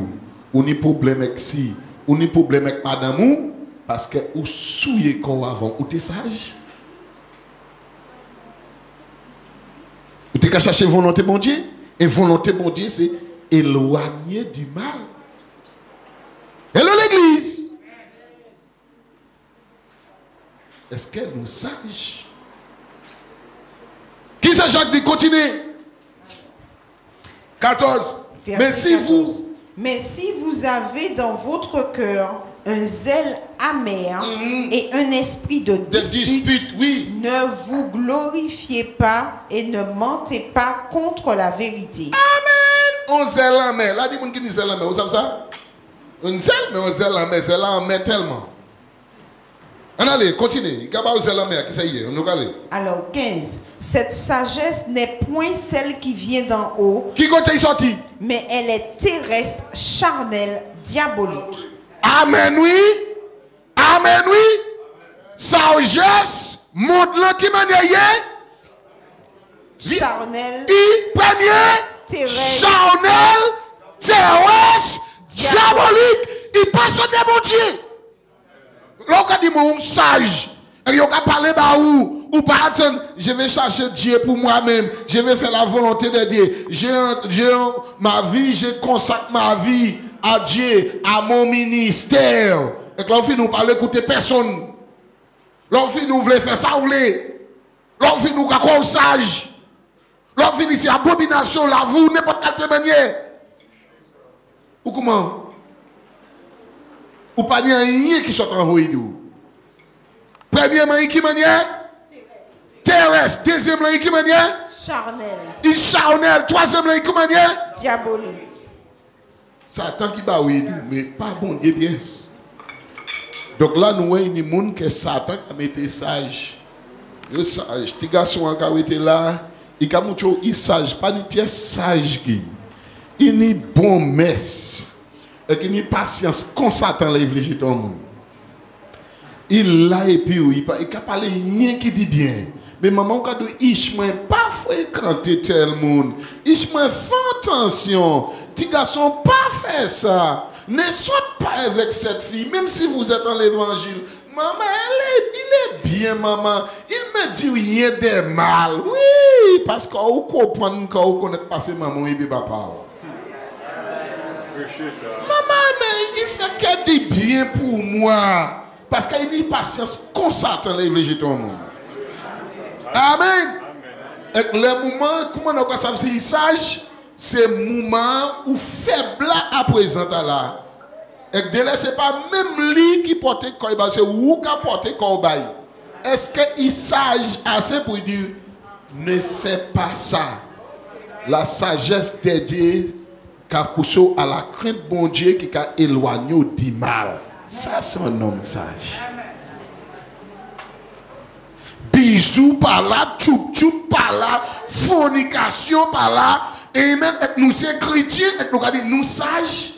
ou ni problème avec si. Ou ni problème avec madame ou. Parce que vous souillez comme avant. Ou t'es sage. Vous avez cherché volonté bon Dieu. Et volonté bon Dieu, c'est éloigner du mal. Hello l'église. Est-ce qu'elle nous sages? Qui c'est Jacques dit continuer? 14. Mais si vous avez dans votre cœur un zèle amer et un esprit de dispute, oui. Ne vous glorifiez pas et ne mentez pas contre la vérité. Amen. On zèle amer. Là, dis-moi qui dit zèle amer. Vous savez ça? Un zèle, mais on zèle amer. Zèle amer tellement. Allez, continue. Alors, 15. Cette sagesse n'est point celle qui vient d'en haut. Qui côté sorti? Mais elle est terrestre, charnelle, diabolique. Amen, oui. Amen, oui. Sagesse, monde-là qui m'a dit. Charnel. Premier. Charnel. Terrestre. Diabolique. Il passe au démon. L'on dit mon sage. Et il a parlé ou pas attendre, je vais chercher Dieu pour moi-même. Je vais faire la volonté de Dieu. Ma vie, je consacre ma vie à Dieu, à mon ministère. Et l'on fait nous parler, écouter personne. L'on fait nous voulons faire ça ou les. L'on fait nous comme sage. L'on fait ici abomination, la vous, n'importe quelle manière. Ou comment? Ou pas rien qui sont en haut. Premièrement, qui manière? Terrestre. Deuxièmement, qui manière? Charnel. Charnel. Troisièmement, qui manière? Diabolique. Satan qui va oui, mais pas bon Dieu bien. Donc là, nous voyons des gens que Satan a mis sage. Le sage. Les garçons qui ont été là, ils ont sage. Pas une pièce sage qui. Il est bon messe. Et qu'il n'y a patience quand Satan lève les jetons au monde. Il l'a et puis il a parlé rien qui dit bien. Mais maman, quand il ne pas fréquenter tel monde, il fait attention. Petit garçon, pas faire ça. Ne saute pas avec cette fille, même si vous êtes dans l'évangile. Maman, il est bien, maman. Il me dit rien de mal. Oui, parce qu'on comprend quand on connaît passer maman et papa. Maman, mais il fait qu'elle dit bien pour moi. Parce qu'il dit patience qu'on s'attend à les jetons au monde. Amen. Et le moment, comment on a ça, c'est sage, c'est le moment où faible à présent là. Et de là, ce n'est pas même lui qui porte le corps, c'est vous qui porte le corps. Est-ce qu'il est sage assez pour dire ne fais pas ça? La sagesse de Dieu qui a poussé à la crainte de bon Dieu qui a éloigné du mal. Ça, c'est un homme sage. Bisous par là, tchoup par là, fornication par là, et même nous c'est chrétiens, et nous avons dit nous sages.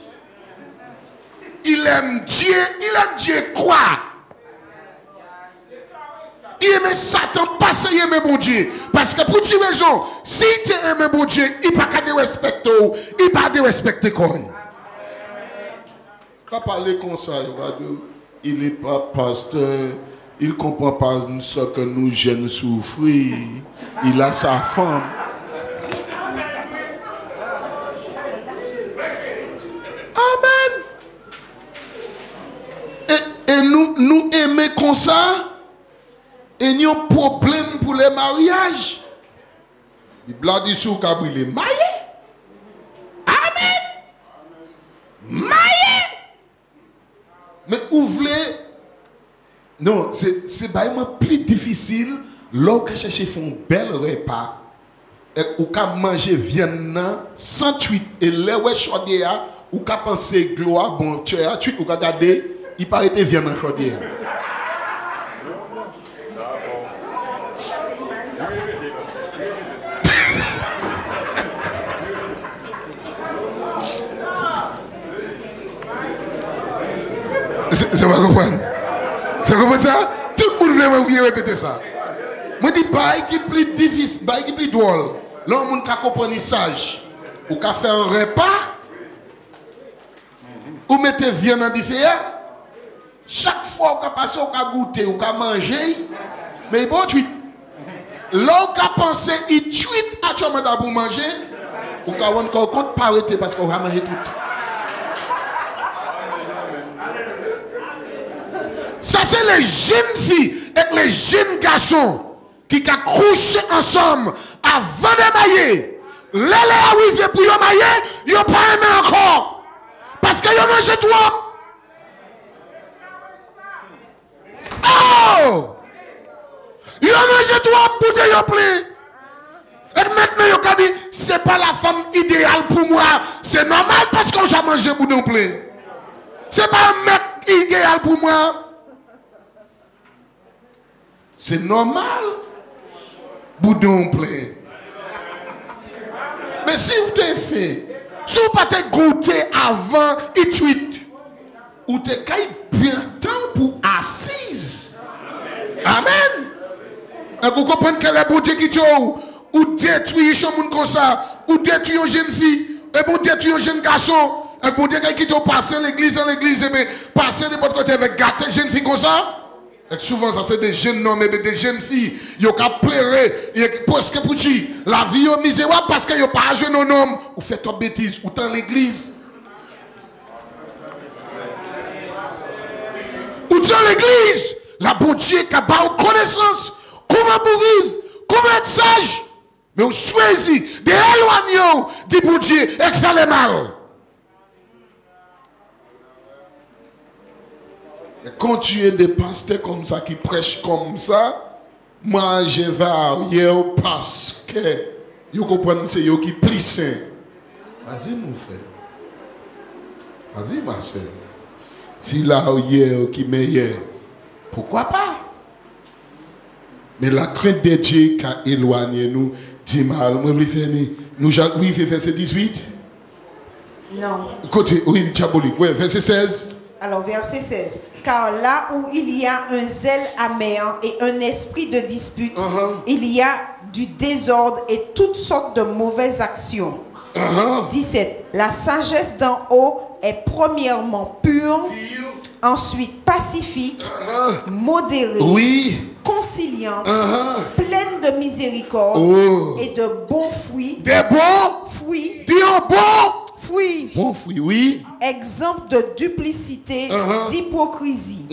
Il aime Dieu quoi? Il aime Satan, pas qu'il aime bon Dieu. Parce que pour une raison, si tu aimes bon Dieu, il ne peut pas te respecter, il ne peut pas te respecter quoi. Pas parler comme ça, il n'est pas pasteur, il ne comprend pas ce que nous jeunes souffrons, il a sa femme. Amen. Et nous aimons comme ça, et nous avons un problème pour les mariages. Il blanc dit sous Kabri, marié. Amen. Marié. Mais ouvrez. Non, c'est vraiment plus difficile. Lorsque chercher font bel repas. Et ou ka manger viande sans tuite. Et là où chaudière, ou ka penser gloire bon tu as tuite ou ka garder, il paraît que viande en chaudière. C'est pas comprendre. C'est comprendre ça? Tout le monde veut répéter ça. Moi dis pas qui plus difficile, pas qui plus drôle. Là on ka comprendre sage. Ou ka faire un repas ou mettez viande dans différent. Chaque fois qu'on passe ou ka goûter ou ka manger mais bon tweet. Là on ka penser il tweet à toi madame pour manger ou ka on compte pas arrêter parce qu'on va manger tout. Ça c'est les jeunes filles et les jeunes garçons qui ont couché ensemble avant de mailler. Les arrivés pour y mailler, ils n'ont pas aimé encore. Parce qu'ils ont mangé trop. Oh! Ils ont mangé trop pour que ils plaît. Et maintenant, ils ont dit, ce n'est pas la femme idéale pour moi. C'est normal parce que j'ai mangé pour nous plaît. Ce n'est pas un mec idéal pour moi. C'est normal. Boudon plein. Mais si vous t'avez fait, si vous n'avez pas goûté avant et tweet, ou t'es bien temps pour assise. Amen. Et vous comprenez quelle est la beauté qui t'a ou détruire un monde comme ça, ou détruire une jeune fille, et vous détruire un jeune garçon, et vous détruire qui t'a passé l'église en l'église, et bien passer de votre côté avec gâter jeune fille comme ça. Et souvent, ça c'est des jeunes hommes et des jeunes filles. Ils ont pleuré. Parce que pour dire, la vie est misérable parce qu'ils n'ont pas joué nos noms. Ou fait une bêtise, ou dans l'église. Ou dans l'église, la bonne Dieu qui a pas connaissance. Comment vous vivre, comment être sage. Mais vous choisissez d'éloigner du bon Dieu et de faire le mal. Et quand tu es des pasteurs comme ça, qui prêchent comme ça, moi je vais arrière parce que vous comprenez, c'est eux qui plissent. Vas-y mon frère. Vas-y ma soeur. Si là hier qui meilleur, pourquoi pas? Mais la crainte de Dieu qui a éloigné nous, dit mal, moi je faire nous oui, verset 18. Non. Côté, oui, diabolique, oui, verset 16. Alors, verset 16. Car là où il y a un zèle amer et un esprit de dispute, il y a du désordre et toutes sortes de mauvaises actions. 17. La sagesse d'en haut est premièrement pure, ensuite pacifique, modérée, conciliante, pleine de miséricorde et de bons fruits. Des bons fruits. Dis bon Fruits. Bon fruit, oui. Exemple de duplicité, d'hypocrisie.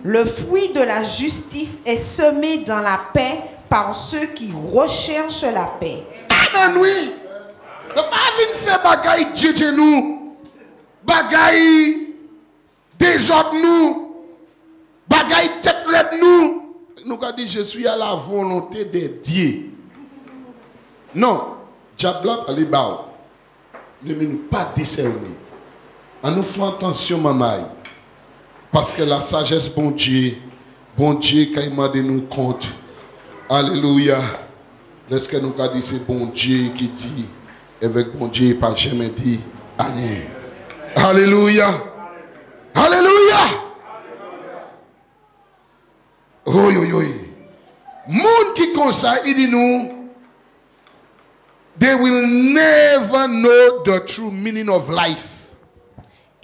Le fruit de la justice est semé dans la paix par ceux qui recherchent la paix. Amen, oui. Ne pas venir faire bagaille Dieu nous. Bagaille désordre nous. Bagaille tête nous. Nous avons dit, je suis à la volonté de Dieu. Non. Diable a les bas. Ne nous pas discerner. En nous faisant attention, maman. Parce que la sagesse, bon Dieu, quand il m'a donné nous compte. Alléluia. Lorsque nous avons dit, c'est bon Dieu qui dit, avec bon Dieu, il n'a pas jamais dit rien. Alléluia. Alléluia. Oui, oui, oui. Monde qui conseille, il dit nous. They will never know the true meaning of life.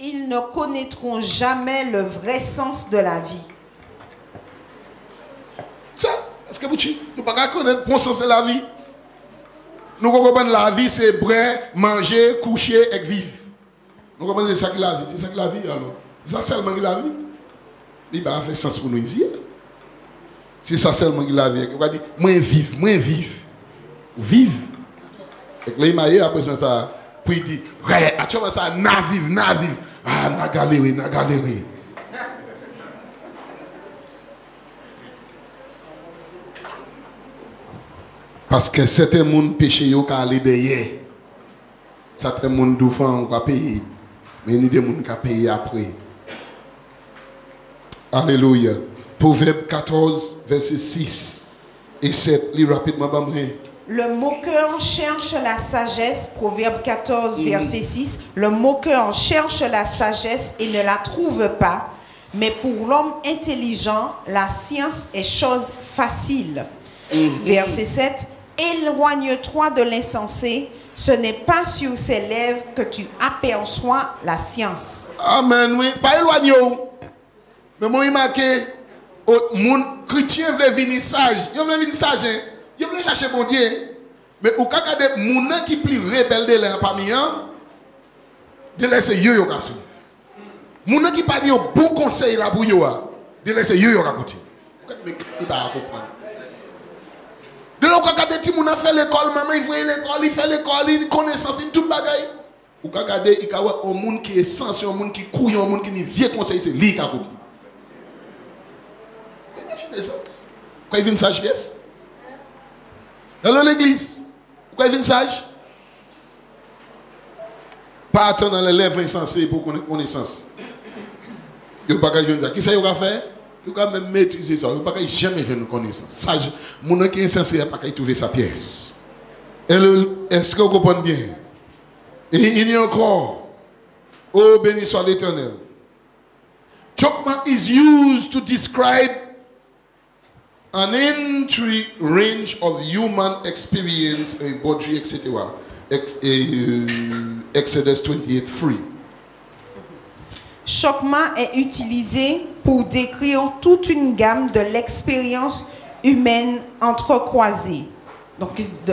Ils ne connaîtront jamais le vrai sens de la vie. Ça, est-ce que vous ne pouvez pas connaître le bon sens de la vie? Nous comprenons la vie, c'est bref, manger, coucher et vivre. Nous comprenons c'est ça qui est la vie. C'est ça qui est la vie alors. C'est ça seulement qui est la vie. Il va faire sens pour nous ici. C'est ça seulement qui est la vie. On va dire, moi vivre, moi vivre. Vive. Et là, il m'a dit après ça, puis il dit, ouais, à ça, na vive, ah, na galérer. Parce que certains gens péché yo ka aller derrière. Certains gens doufant va payer. Mais il y a des gens qui payent après. Alléluia. Proverbe 14, verset 6 et 7. Lis rapidement. Le moqueur cherche la sagesse, Proverbe 14, verset 6. Le moqueur cherche la sagesse et ne la trouve pas. Mais pour l'homme intelligent, la science est chose facile. Verset 7. Éloigne-toi de l'insensé. Ce n'est pas sur ses lèvres que tu aperçois la science. Amen, oui. Pas éloigné. Mais moi, il m'a marqué, les chrétiens veulent venir sage. Ils veulent venir sage. Ils veulent chercher mon Dieu. Mais au cas où les gens qui sont plus rebelles de l'air parmi eux, de laisser yo ka suivre. Les gens qui pas un bon conseil là pour yo, de laisser yo ka écouter. Il va comprendre. De là, quand des petits gens fait l'école, maman, il fait l'école, il fait l'école, il connaissance, il tout bagaille. Ou quand regarder, il y a un monde qui est sensé, un monde qui couille, un monde qui n'est vieux conseil, c'est lui qui a coupé. Imaginez ça. Pourquoi il vient sage, yes? Dans l'église, pourquoi il vient sage? Pas attendre dans les lèvres insensées pour connaissance. Il n'y a pas de dire. Qui ça il va faire? Il va même maîtriser ça. Il ne va jamais faire une connaissance. Sage, mon qui est insensé, il ne va pas trouver sa pièce. Est-ce que vous comprenez bien? Et il y a encore, oh béni soit l'Éternel. Chokma is used to describe an entry range of human experience, body, etc. Exodus 28:3. Chokma est utilisé pour décrire toute une gamme de l'expérience humaine entrecroisée. Donc, de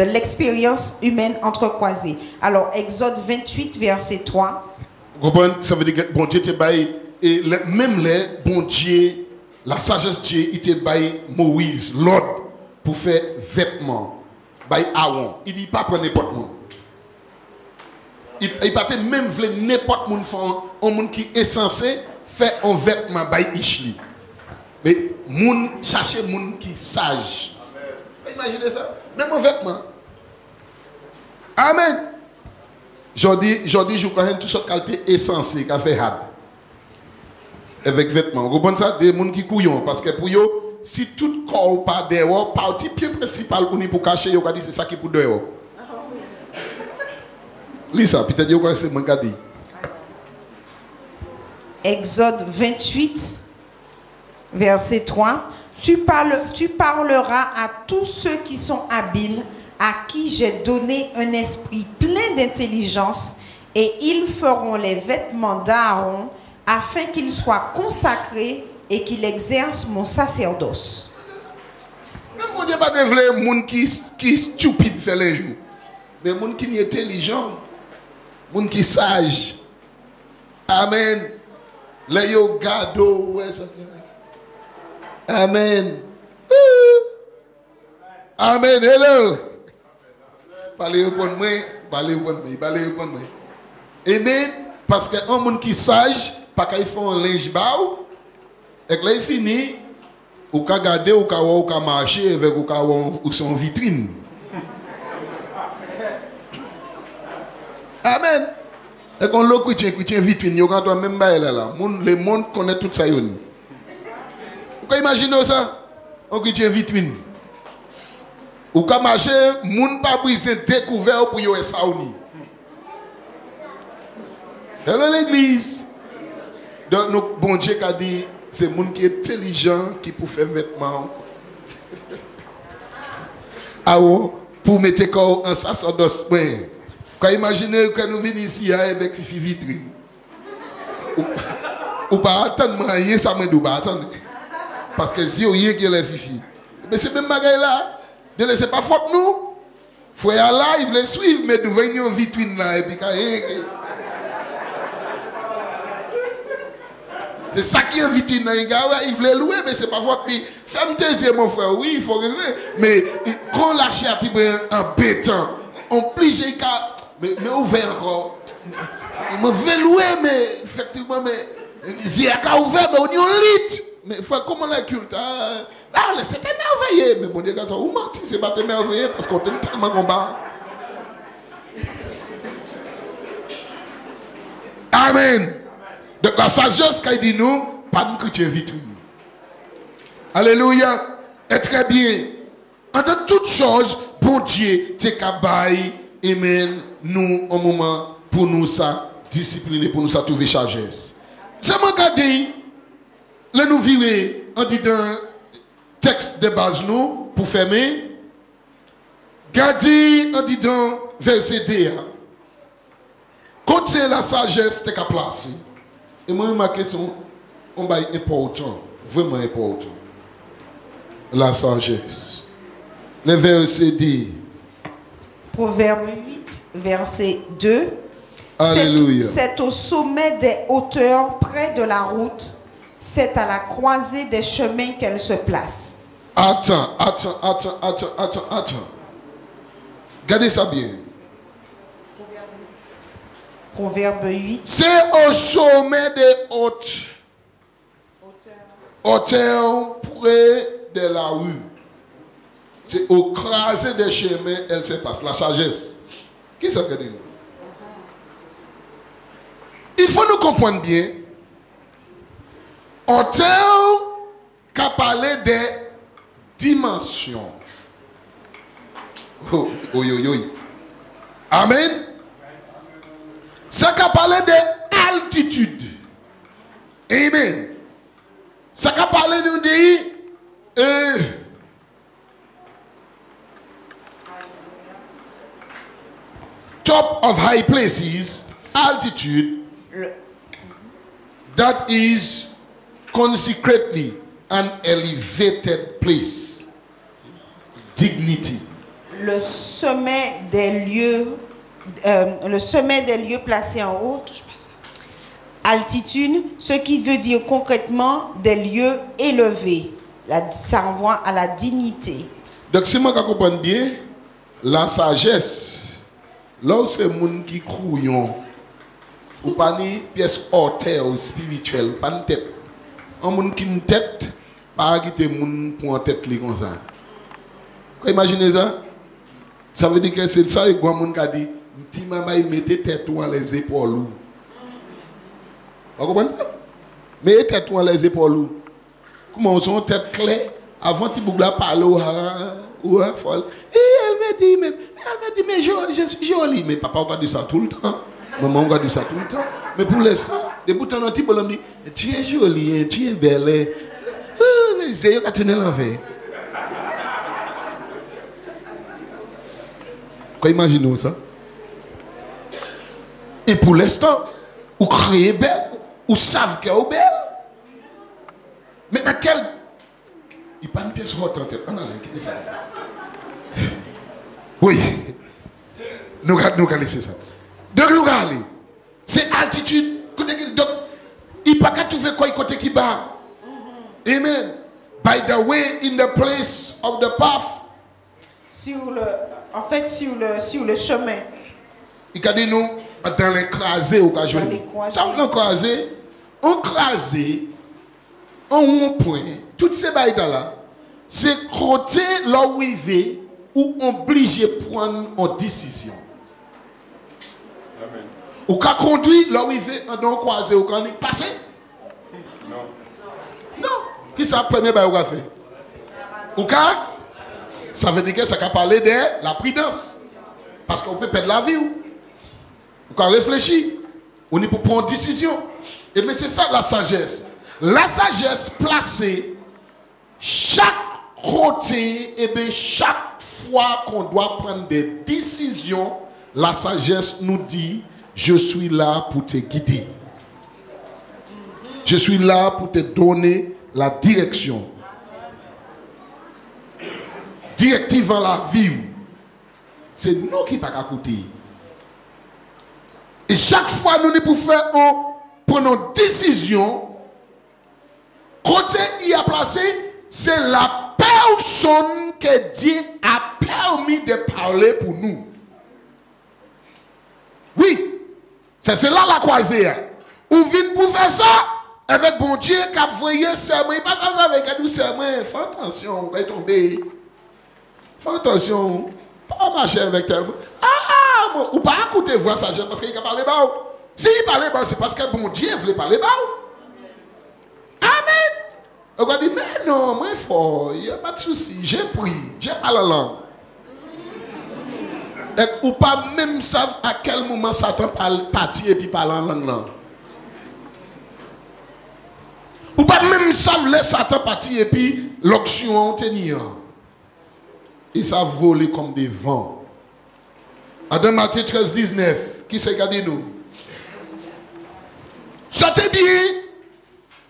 l'expérience humaine entrecroisée. Alors, Exode 28, verset 3. Vous comprenez? Ça veut dire que bon Dieu te baille, et même les bon Dieu, la sagesse de Dieu, il te baille Moïse, l'ordre, pour faire vêtements. Baille Aaron. Il dit pas prendre n'importe monde. Il pas même vle n'importe monde faire un monde qui est censé faire un vêtement baille Ishli. Mais monde chercher monde qui sage. Imaginez ça. Même un vêtement. Amen. Aujourd'hui, je connais toutes sortes de qualités essentielles qu'a fait had. Avec vêtements. Vous comprenez ça? Des gens qui couillent. Parce que pour eux, si tout corps pas dehors, partie pied principal pour cacher, vous dit c'est ça qui est pour dehors. Lis ça, peut-être que c'est mon cas dit. Exode 28, verset 3. Tu parleras à tous ceux qui sont habiles, à qui j'ai donné un esprit plein d'intelligence, et ils feront les vêtements d'Aaron, afin qu'il soit consacré et qu'il exerce mon sacerdoce. Mon Dieu, pas de vrai monde qui stupide fait les jours. Mais monde qui est intelligent, monde qui sage. Amen. Les yo gado, amen. Amen. Hello. Parlez pour moi, parlez pour moi, parlez pour moi. Amen. Parce que un monde qui sage, pas qu'il fait un linge bas, et que là il finit, ou qu'à garder, ou qu'à marcher avec ou son vitrine. Amen. Et quand l'eau chrétien vitrine, il y a même là. Le monde connaît tout ça. Vous pouvez imaginer ça? On chrétien vitrine. Ou qu'à marcher, le monde pas brisé découvert pour y ça. Hello l'église. Donc, notre bon Dieu a dit, c'est le monde qui est intelligent qui peut faire vêtements. Ah ouais, pour mettre corps en sacerdoce. Quand imaginez que nous venons ici avec Fifi vitrine. Ou pas attendre rien, ça me dit pas attendre. Parce que si vous avez les Fifi. Mais c'est même bagaille là. Ne laissez pas faute nous. Faut y aller là, il veut suivre, mais nous venons en vitrine là. Et puis, c'est ça qui est vitrine là. Il veut louer, mais c'est pas votre vie. Fais-moi taisir mon frère. Oui, il faut relever. Mais quand la chair est en béton, on plie, mais ouvert encore. Je veux louer, mais effectivement, mais il y a qu'à ouvert, mais on y a lit. mais frère, comment la culte? C'est émerveillé. Mais bon Dieu, ça, vous mentez, c'est pas émerveillé parce qu'on est tellement combat. Amen. Donc la sagesse qu'il dit nous, pas nous chrétiens vitrine. Alléluia. Et très bien. En de toutes choses, bon Dieu, tu es capable, amen, nous, un moment, pour nous ça, discipliner, pour nous ça, trouver sagesse. C'est mon gardé, le nous virer, en dit un texte de base nous, pour fermer. Gardez, en dit un verset D. Quand c'est la sagesse, tu es capable. Et moi, ma question, on va être important, vraiment important. La sagesse. Le verset dit. Proverbe 8, verset 2. Alléluia. C'est au sommet des hauteurs, près de la route. C'est à la croisée des chemins qu'elle se place. Attends. Regardez ça bien. Proverbe 8. C'est au sommet des hauteurs près de la rue. C'est au crasé des chemins, elle se passe. La sagesse. Qui ça veut dire? Il faut nous comprendre bien. Hauteur qui a parlé des dimensions. Oh. Amen. Ça qui a parlé des altitudes. Amen. Ça qui a parlé nous dit top of high places, altitude, that is consecrately an elevated place. Dignity. Le sommet des lieux placés en haut. Altitude, ce qui veut dire concrètement des lieux élevés. Ça renvoie à la dignité. Donc si moi je comprends bien, la sagesse, là où c'est les gens qui croient, ou pas ni pièce hauteur spirituelle, pas une tête. Un monde qui a une tête, pas quitter les gens pour une tête comme ça. Vous imaginez ça? Ça veut dire que c'est ça, et quoi, qui a dit, petit maman, il mettait tête dans les épaules. Vous comprenez ça? Mettez tête dans les épaules. Comment on a une tête claire avant qu'il bouge la parole ou folle. Et elle me dit, mais je suis jolie. Mais papa regarde ça tout le temps. Maman regarde ça tout le temps. Mais pour l'instant, des boutons dans le type, on me dit, tu es jolie, tu es belle. C'est eux qui tourné l'envers. Quoi, imaginez ça? Et pour l'instant, vous créez belle, vous savez qu'elle est belle. Mais à quel. Il n'y a pas une pièce haute en tête. On a l'inquiété ça. Oui. Nous allons laisser ça. Donc nous allons. C'est altitude. Donc, il n'y a pas qu'à trouver quoi côté qui bat. Amen. By the way, in the place of the path. Sur le chemin. Il a dit nous, dans les crasés, au cas où. Ça, on crasé. On crasé. En point, toutes ces bails là, c'est côté là où il va, où on obligé de prendre une décision. Amen. Ou qu'à conduire là où il va, on croiser, ou qu'on est passé. Non. Non. Qui ça premier bail ou fait? Ou qu'à, ça veut dire que ça peut parler de la prudence. Parce qu'on peut perdre la vie. Ou qu'à réfléchir. On est pour prendre une décision. Et mais c'est ça la sagesse. La sagesse placée chaque côté, et bien chaque fois qu'on doit prendre des décisions, la sagesse nous dit, je suis là pour te guider. Je suis là pour te donner la direction. Directive dans la vie. C'est nous qui ne pouvons pas écouter. Et chaque fois nous pour faire, prenons décision. Côté il a placé, c'est la personne que Dieu a permis de parler pour nous. Oui, c'est là la croisée. Ou vient pour faire ça, avec bon Dieu qui a voyé serment, il passe avec nous serment, fais attention, on va tomber. Fais attention, pas marcher avec tel monde. Ou pas écouter voix sagesse parce qu'il a parlé bas. S'il parlait bas, c'est parce que bon Dieu voulait parler bas. Amen. On va dire, mais non, moi fort, il n'y a pas de souci, j'ai pris, j'ai pas la langue. Ou pas même savent à quel moment Satan partit et puis parle en langue là. Ou pas même savent les Satan partir et puis l'onction tenir. Ils savent voler comme des vents. Dans Matthieu 13, 19, qui s'est gardé nous? Ça te bien,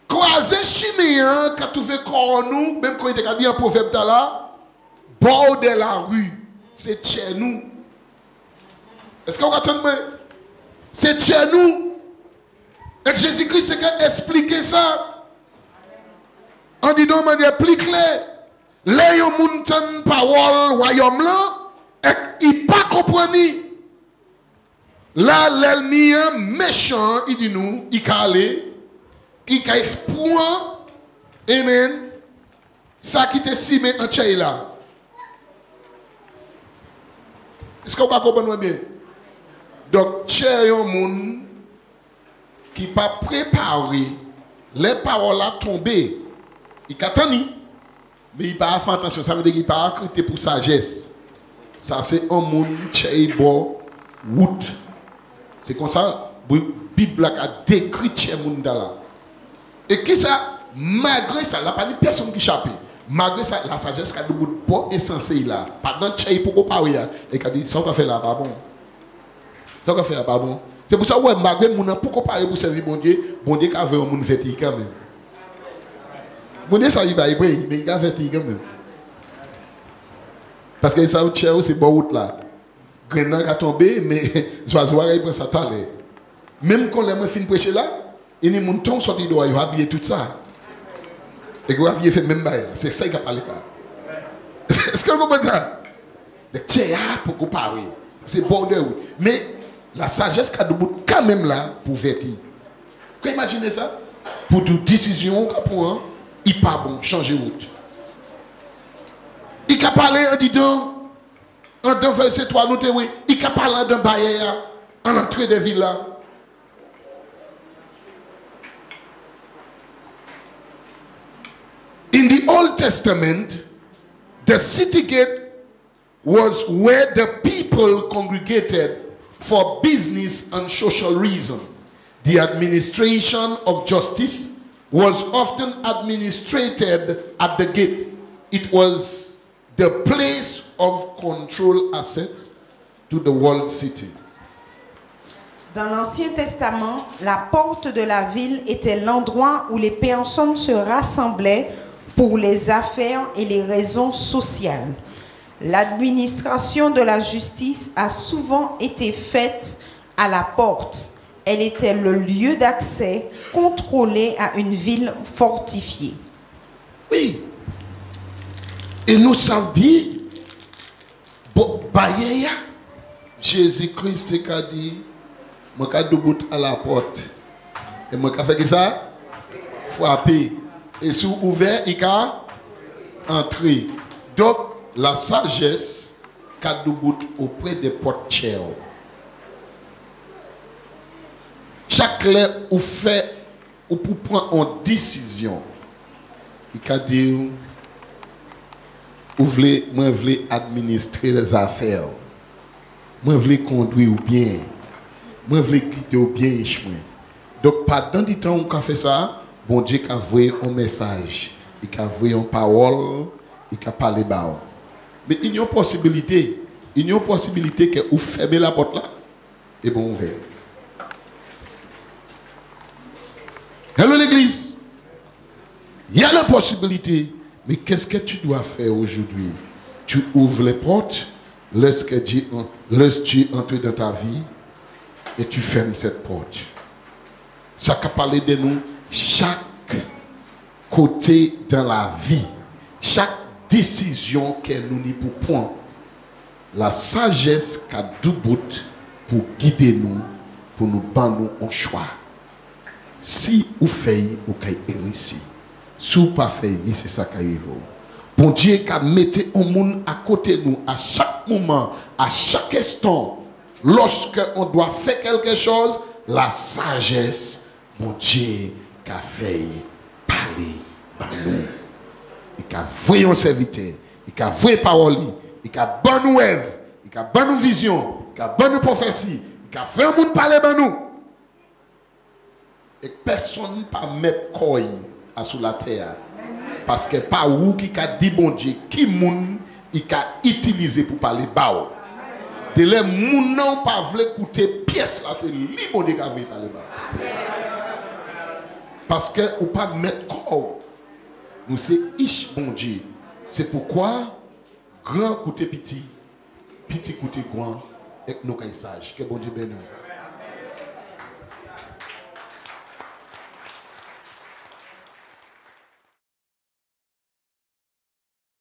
croiser chimien, quand tu fais corps nous, même quand il était dit un prophète là, bord de la rue, c'est chez nous. Est-ce que vous entendez? C'est chez nous. Et Jésus-Christ a expliqué ça. On dit de manière plus claire. Les gens qui parole royaume là, ils pas compris. Là, l'ennemi méchant, il dit nous, il calé, il a point, amen, ça qui te simé en tchaï là. Est-ce que vous comprenez bien? Donc, tchaï un monde qui pas préparé, les paroles à tomber, il a attendu. Mais il n'a pas fait attention, ça veut dire qu'il n'a pas accruté pour sagesse. Ça, c'est un monde qui est bon, route. C'est comme ça, la Bible a décrit ce monde là. Et qui ça, malgré ça, il n'y a pas de personne qui échappe. Malgré ça, la sagesse qui a de bon essentiel là. Pendant que tu pour parler, et qui a dit, ça va faire là, pas bon. Ça va faire là, pas bon. C'est pour ça que malgré mon pourquoi parler pour servir bon Dieu qui a vu un monde fatigué quand même. Bon Dieu, ça y va, mais il a fatigué quand même. Parce que ça, c'est bon route là. Grenade a tombé, mais oiseau il prend sa taille. Même quand les gens finissent prêcher là, il y a des gens qui sont sortis dehors, ils vont habiller tout ça. Et ils vont habiller fait même bail. C'est ça qu'il a parlé là. Est-ce que vous comprenez ça? Le tchéa pour qu'on parle. C'est border route. Mais la sagesse qu'a debout quand même là pour vertir. Vous pouvez imaginer ça? Pour toute décision qu'on prend, il n'est pas bon, changer route. Il a parlé en disant, en verset 3, nous oui, il a parlé d'un barrière en entrée des villes là. In the Old Testament, the city gate was where the people congregated for business and social reason. The administration of justice was often administrated at the gate. It was the place of control access to the walled city. Dans l'Ancien Testament, la porte de la ville était l'endroit où les personnes se rassemblaient pour les affaires et les raisons sociales. L'administration de la justice a souvent été faite à la porte. Elle était le lieu d'accès contrôlé à une ville fortifiée. Oui. Et nous savons bien, Jésus-Christ a dit, je vais debout à la porte. Et je vais faire ça, frapper. Et si ouvert, il a entré. Donc, la sagesse qu'a debout auprès des portes chères. Chaque clé ou fait ou pour prendre une décision, il a dit, moi je veux administrer les affaires. Moi je veux conduire bien. Moi je veux guider bien chemin. Donc pendant du temps où on fait ça, bon Dieu a envoyé un message, il a envoyé une parole, il a parlé bas. Mais il y a une possibilité que vous fermez la porte là et bon ouvert. Hello l'église. Il y a la possibilité, mais qu'est-ce que tu dois faire aujourd'hui? Tu ouvres les portes, laisse-tu entrer dans ta vie et tu fermes cette porte. Ça qu'a parlé de nous, chaque côté dans la vie, chaque décision que nous n'y pour prendre, la sagesse qu'a du bout pour guider nous, pour nous prendre un choix. Si vous faites, vous avez réussi. Si vous pas fait, c'est ça qui arrive. Bon Dieu qui a mis un monde à côté de nous à chaque moment, à chaque instant. Lorsque on doit faire quelque chose, la sagesse, bon Dieu qui a fait parler par nous. Il a vu un serviteur, il a vu parole, il a bonne rêve, il a bonne vision, il a bonne prophétie, il a fait un monde parler par nous. Et personne ne peut mettre quoi sur la terre. Parce que pas où qui a dit bon Dieu, qui moun il a utilisé pour parler bas. De les moun non pas veulent écouter pièce là, c'est lui bon Dieu qui a veut parler bas. Parce que ou pas mettre quoi. Nous c'est ish bon Dieu. C'est pourquoi grand côté petit, petit côté grand et nous sommes sages. Que bon Dieu bénisse.